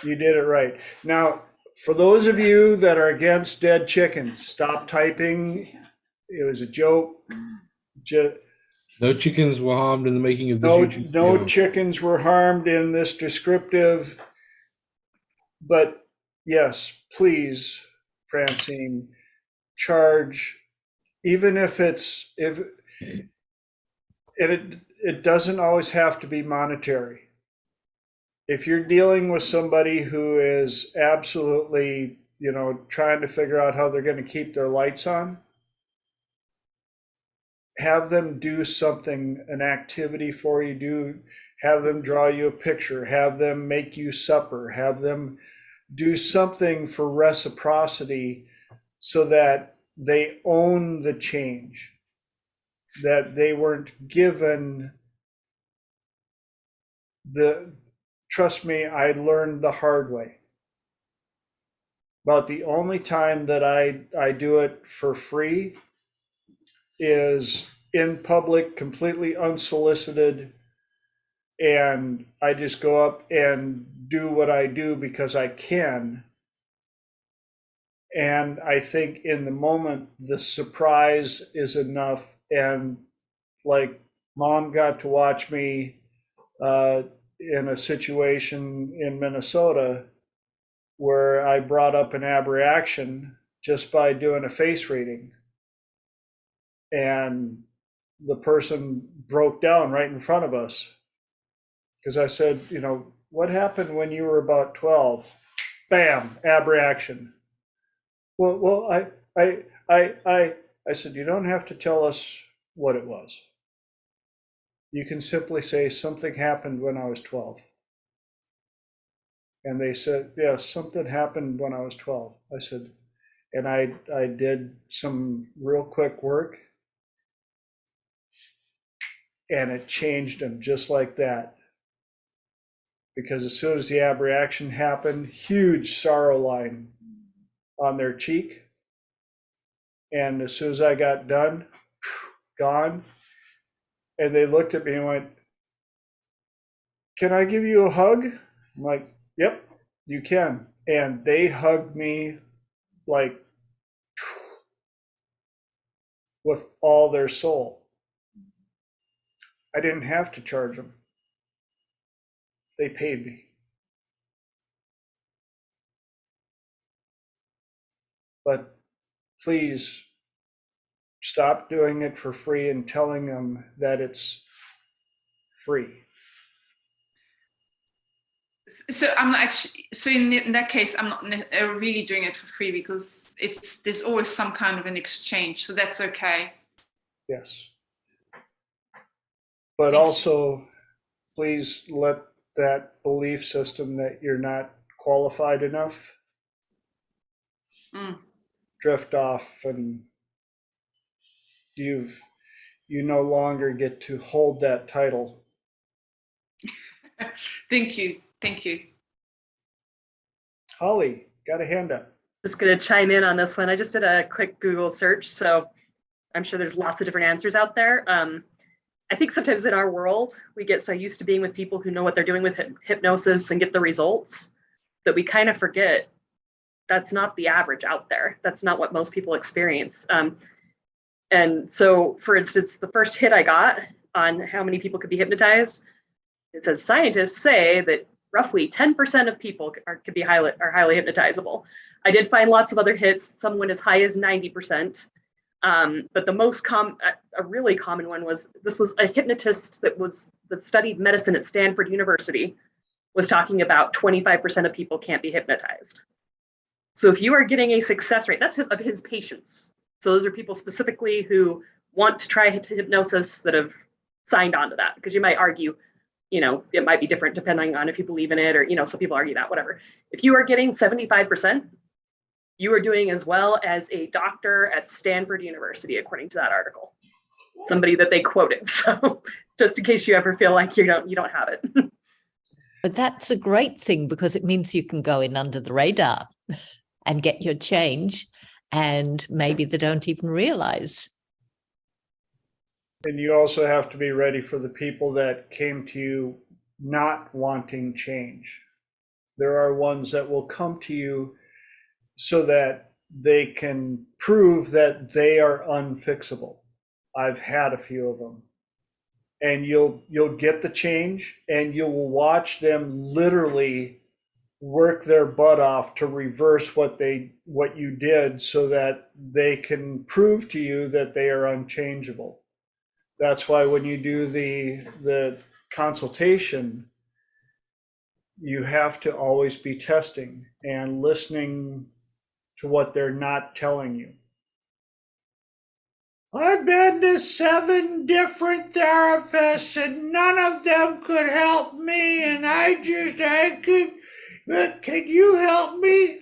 you did it right. Now, for those of you that are against dead chickens, stop typing. It was a joke. No chickens were harmed in the making of this YouTube No video. chickens were harmed in this descriptive. But yes, please, Francine, charge, even if it doesn't always have to be monetary. If you're dealing with somebody who is absolutely, trying to figure out how they're going to keep their lights on, have them do something, an activity for you, have them draw you a picture, have them make you supper, have them do something for reciprocity so that they own the change, that they weren't given trust me, I learned the hard way. About the only time that I do it for free is in public, completely unsolicited, and I just go up and do what I do because I can. And I think in the moment, the surprise is enough. And like, Mom got to watch me in a situation in Minnesota where I brought up an abreaction just by doing a face reading. And the person broke down right in front of us. Because I said, you know, what happened when you were about 12? Bam, abreaction. Well, I said, you don't have to tell us what it was. You can simply say something happened when I was 12. And they said, yes, something happened when I was 12. I said, and I did some real quick work, and it changed them just like that. Because as soon as the abreaction happened, huge sorrow line on their cheek. And as soon as I got done, gone. And they looked at me and went, can I give you a hug? I'm like, yep, you can. And they hugged me like with all their soul. I didn't have to charge them. They paid me. But please stop doing it for free and telling them that it's free. So I'm not actually. So in that case, I'm not really doing it for free because there's always some kind of an exchange. So that's okay. Yes. But also, please let that belief system that you're not qualified enough drift off, and you no longer get to hold that title. Thank you. Holly, got a hand up. Just going to chime in on this one. I just did a quick Google search, so I'm sure there's lots of different answers out there. I think sometimes in our world, we get so used to being with people who know what they're doing with hypnosis and get the results that we kind of forget that's not the average out there. That's not what most people experience. And so, for instance, the first hit I got on how many people could be hypnotized, it says scientists say that roughly 10% of people are highly hypnotizable. I did find lots of other hits. Some went as high as 90%. But the most a really common one was, this was a hypnotist that studied medicine at Stanford University, was talking about 25% of people can't be hypnotized. So if you are getting a success rate, that's of his patients. So those are people specifically who want to try hypnosis that have signed on to that, because you might argue, you know, it might be different depending on if you believe in it, or, you know, some people argue that, whatever. If you are getting 75%, you are doing as well as a doctor at Stanford University, according to that article. Somebody that they quoted. So just in case you ever feel like you don't have it. But that's a great thing, because it means you can go in under the radar and get your change, and maybe they don't even realize. And you also have to be ready for the people that came to you not wanting change. There are ones that will come to you so that they can prove that they are unfixable. I've had a few of them. And you'll get the change, and you will watch them literally work their butt off to reverse what you did, so that they can prove to you that they are unchangeable. That's why when you do the consultation, you have to always be testing and listening to what they're not telling you. I've been to 7 different therapists and none of them could help me, and could you help me?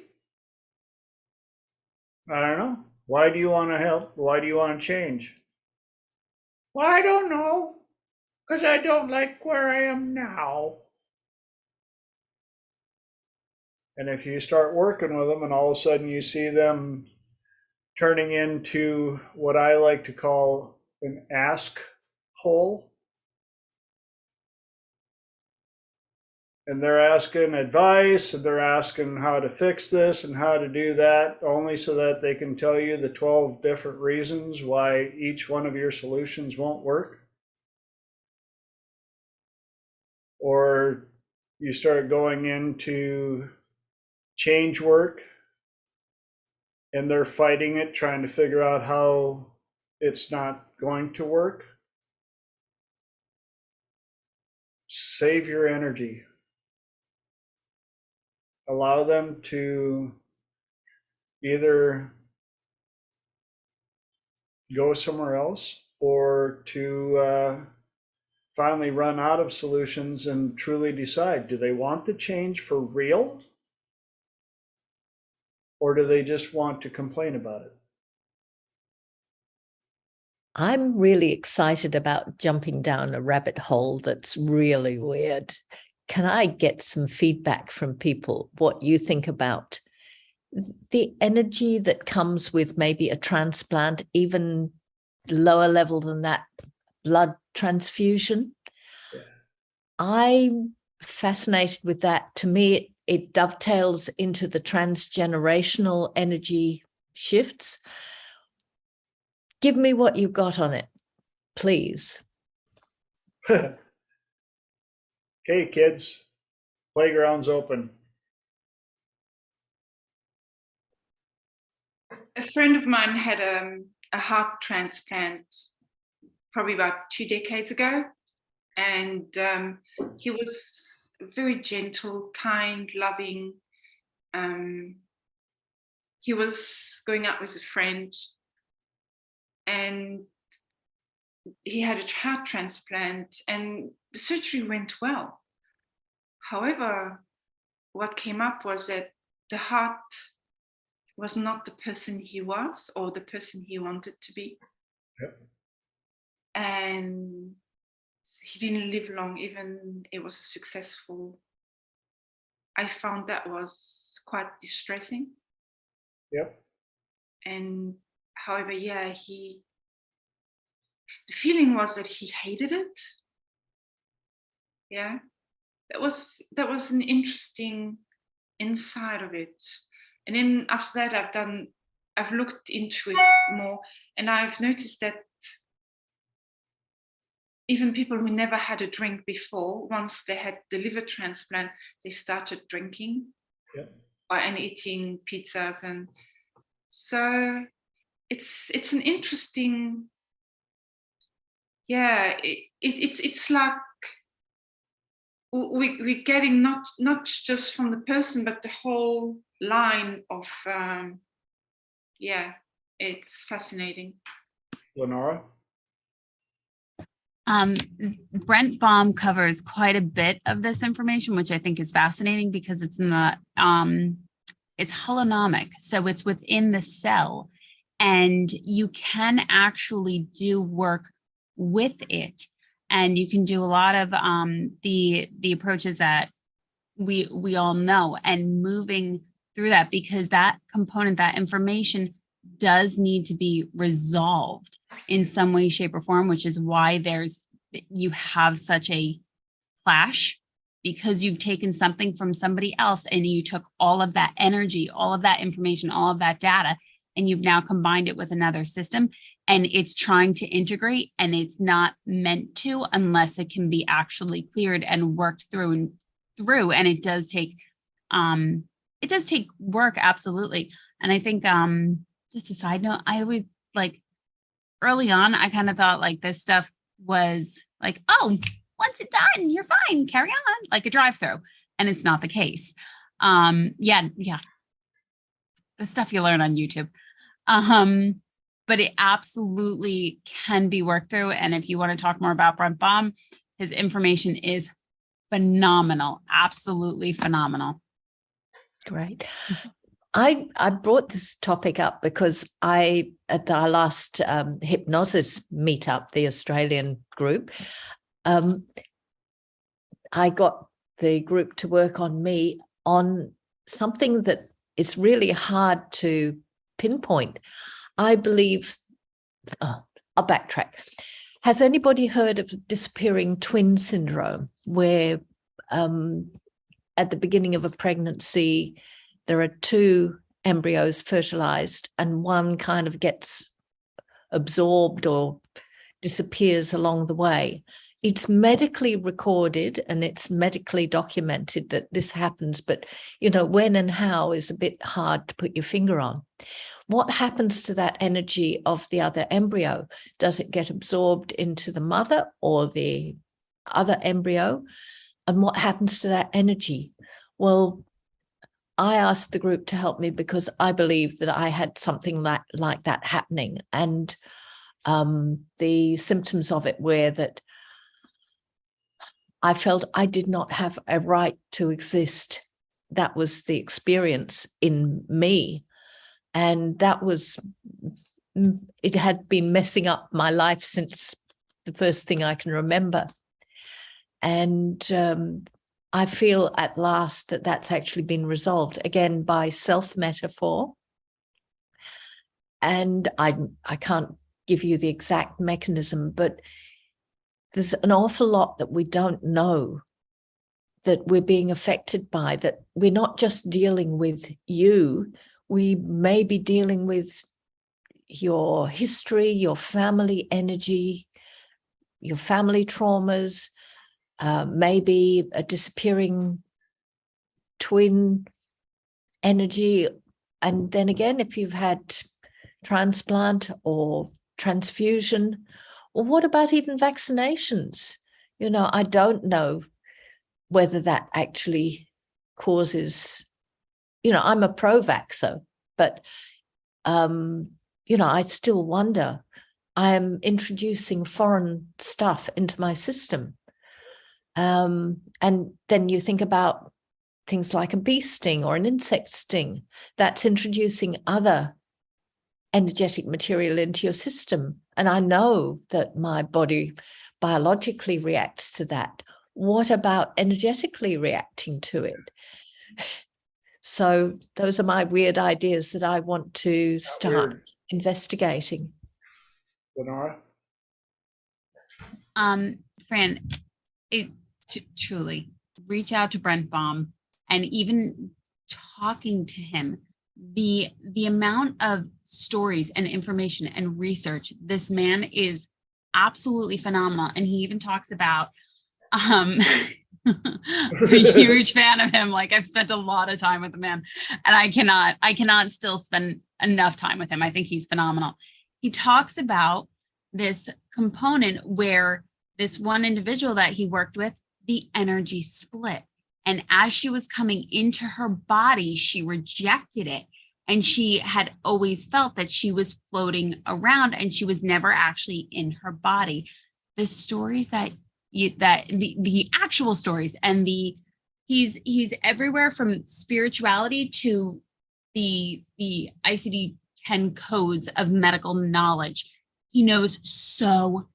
I don't know. Why do you want to help? Why do you want to change? Well, I don't know, because I don't like where I am now. And if you start working with them and all of a sudden you see them turning into what I like to call an ask hole, and they're asking advice and they're asking how to fix this and how to do that, only so that they can tell you the 12 different reasons why each one of your solutions won't work. Or you start going into change work and they're fighting it, trying to figure out how it's not going to work. Save your energy. Allow them to either go somewhere else or to finally run out of solutions and truly decide, do they want the change for real? Or do they just want to complain about it? I'm really excited about jumping down a rabbit hole that's really weird. Can I get some feedback from people, what you think about the energy that comes with maybe a transplant, even lower level than that, blood transfusion? Yeah. I'm fascinated with that. To me, it dovetails into the transgenerational energy shifts. Give me what you've got on it, please. Okay, kids, playground's open. A friend of mine had a heart transplant probably about 2 decades ago, and he was very gentle, kind, loving. He was going out with a friend, and he had a heart transplant, and the surgery went well. However, what came up was that the heart was not the person he was or the person he wanted to be. Yep. And he didn't live long, even it was successful. I found that was quite distressing. Yep. And however, yeah, the feeling was that he hated it. Yeah, that was an interesting insight of it. And then after that, I've looked into it more, and I've noticed that even people who never had a drink before, once they had the liver transplant, they started drinking. Yeah. And eating pizzas, and so it's an interesting, yeah. It's like we're getting not just from the person, but the whole line of yeah. It's fascinating. Lenora? Brent Baum covers quite a bit of this information, which I think is fascinating because it's in the it's holonomic, so it's within the cell, and you can actually do work with it, and you can do a lot of the approaches that we all know, and moving through that, because that component, that information does need to be resolved in some way, shape, or form, which is why you have such a clash, because you've taken something from somebody else and you took all of that energy, all of that information, all of that data, and you've now combined it with another system, and it's trying to integrate, and it's not meant to unless it can be actually cleared and worked through. And it does take work, absolutely. And I think just a side note, I always, like, early on, I kind of thought like this stuff was like, oh, once it's done, you're fine, carry on, like a drive-through. And it's not the case. Yeah. The stuff you learn on YouTube. But it absolutely can be worked through. And if you want to talk more about Brent Baum, his information is phenomenal, absolutely phenomenal. Great. I brought this topic up because at our last hypnosis meetup, the Australian group, I got the group to work on me on something that is really hard to pinpoint. I believe, I'll backtrack. Has anybody heard of disappearing twin syndrome, where at the beginning of a pregnancy, there are two embryos fertilized and one kind of gets absorbed or disappears along the way? It's medically recorded and it's medically documented that this happens, but when and how is a bit hard to put your finger on. What happens to that energy of the other embryo? Does it get absorbed into the mother or the other embryo? And what happens to that energy? Well, I asked the group to help me because I believe that I had something like that happening. And the symptoms of it were that I felt I did not have a right to exist. That was the experience in me. And it had been messing up my life since the first thing I can remember. And I feel at last that that's actually been resolved, again, by self-metaphor. And I can't give you the exact mechanism, but there's an awful lot that we don't know that we're being affected by, that we're not just dealing with you, we may be dealing with your history, your family energy, your family traumas, maybe a disappearing twin energy. And then again, if you've had transplant or transfusion, or what about even vaccinations? I don't know whether that actually causes, I'm a pro-vaxxer, but, I still wonder. I am introducing foreign stuff into my system. And then you think about things like a bee sting or an insect sting. That's introducing other energetic material into your system. And I know that my body biologically reacts to that. What about energetically reacting to it? So those are my weird ideas that I want to start investigating. Lenora? Fran, truly reach out to Brent Baum, and even talking to him, the amount of stories and information and research, this man is absolutely phenomenal. And he even talks about I'm a huge fan of him. Like, I've spent a lot of time with the man, and I cannot still spend enough time with him. I think he's phenomenal. He talks about this component where this one individual that he worked with, the energy split. And as she was coming into her body, she rejected it. And she had always felt that she was floating around and she was never actually in her body. The stories the actual stories, and he's everywhere from spirituality to the ICD-10 codes of medical knowledge. He knows so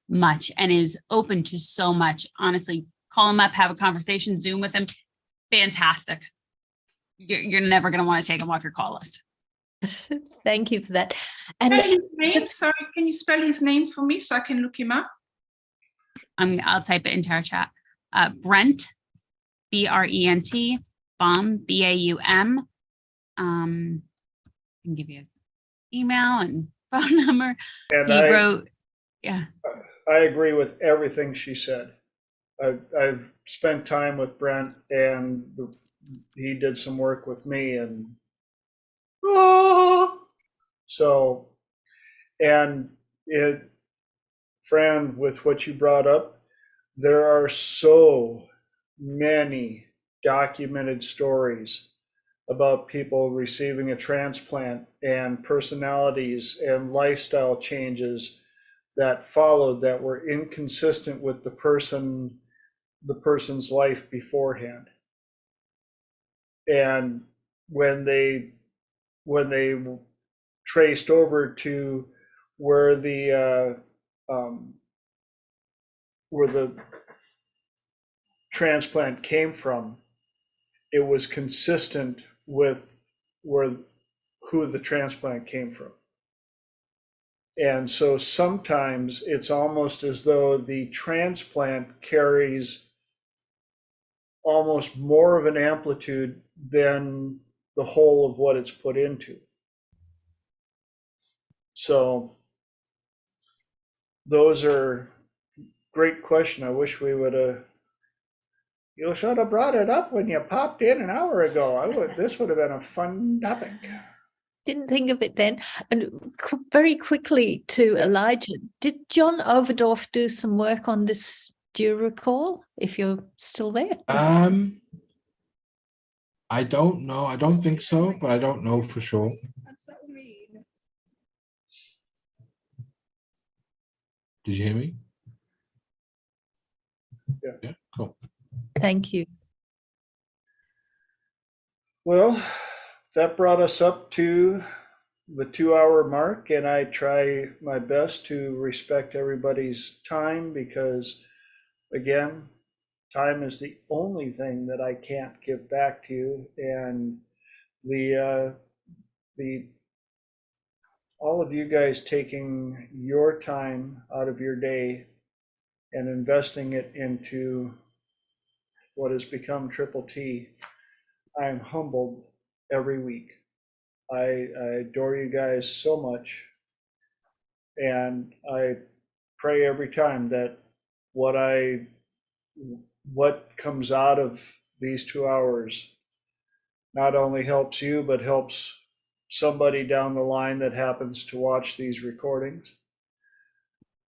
much and is open to so much. Honestly, call him up, have a conversation, Zoom with him. Fantastic. You're never going to want to take him off your call list. Thank you for that. And his name, sorry, can you spell his name for me so I can look him up? I'll type it into our chat. Brent, Brent, Baum, Baum. I can give you his email and phone number. And he wrote, yeah. I agree with everything she said. I've spent time with Brent, and he did some work with me, and so, and it, Fran, with what you brought up, there are so many documented stories about people receiving a transplant and personalities and lifestyle changes that followed that were inconsistent with the person's life beforehand. And when they traced over to where the transplant came from, it was consistent with who the transplant came from. And so sometimes it's almost as though the transplant carries almost more of an amplitude than the whole of what it's put into. So those are great question. I wish we would have, you should have brought it up when you popped in an hour ago. This would have been a fun topic. Didn't think of it then. And very quickly to Elijah, did John Overdorf do some work on this? Do you recall, if you're still there? I don't know. I don't think so, but I don't know for sure. That's so mean. Did you hear me? Yeah. Yeah, cool. Thank you. Well, that brought us up to the 2-hour mark, and I try my best to respect everybody's time because, again, time is the only thing that I can't give back to you. And all of you guys taking your time out of your day and investing it into what has become Triple T, I am humbled every week. I adore you guys so much, and I pray every time that what comes out of these 2 hours not only helps you, but helps somebody down the line that happens to watch these recordings.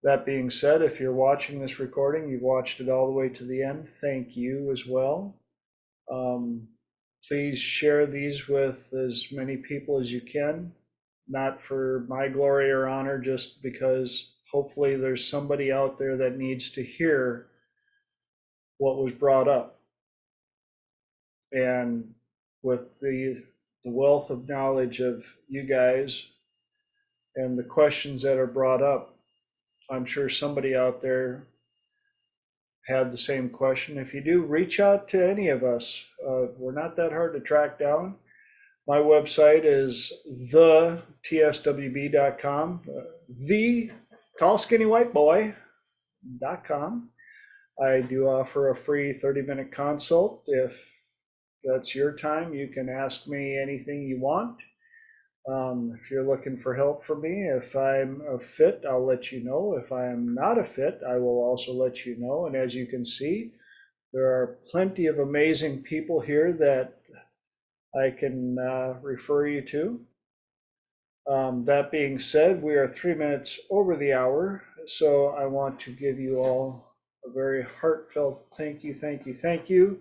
That being said, if you're watching this recording, you've watched it all the way to the end, thank you as well. Please share these with as many people as you can, not for my glory or honor, just because hopefully there's somebody out there that needs to hear what was brought up. And with the wealth of knowledge of you guys and the questions that are brought up, I'm sure somebody out there had the same question. If you do, reach out to any of us. We're not that hard to track down. My website is thetswb.com, the tall skinny white boy.com. I do offer a free 30-minute consult. If that's your time, you can ask me anything you want. If you're looking for help from me, if I'm a fit, I'll let you know. If I am not a fit, I will also let you know. And as you can see, there are plenty of amazing people here that I can refer you to. That being said, we are 3 minutes over the hour, so I want to give you all a very heartfelt thank you, thank you, thank you.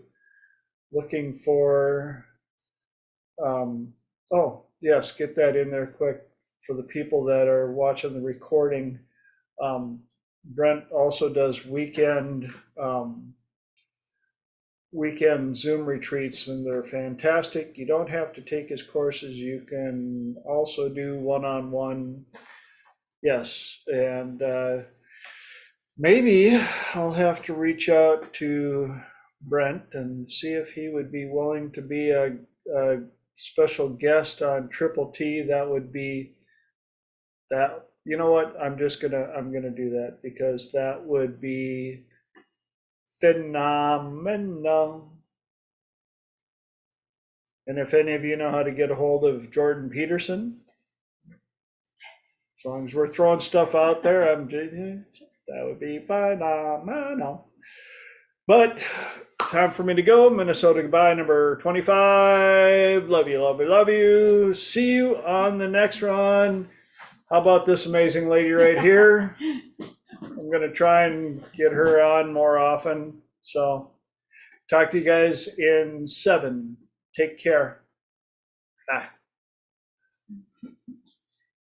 Looking for, oh, yes, get that in there quick for the people that are watching the recording. Brent also does weekend Zoom retreats, and they're fantastic. You don't have to take his courses. You can also do one-on-one. Yes, and maybe I'll have to reach out to Brent and see if he would be willing to be a special guest on Triple T. That would be that. You know what? I'm gonna do that because that would be phenomenal. And if any of you know how to get a hold of Jordan Peterson, as long as we're throwing stuff out there, that would be phenomenal. But time for me to go. Minnesota Goodbye number 25. Love you, love you, love you. See you on the next one. How about this amazing lady right here? I'm going to try and get her on more often. So talk to you guys in 7. Take care. Bye.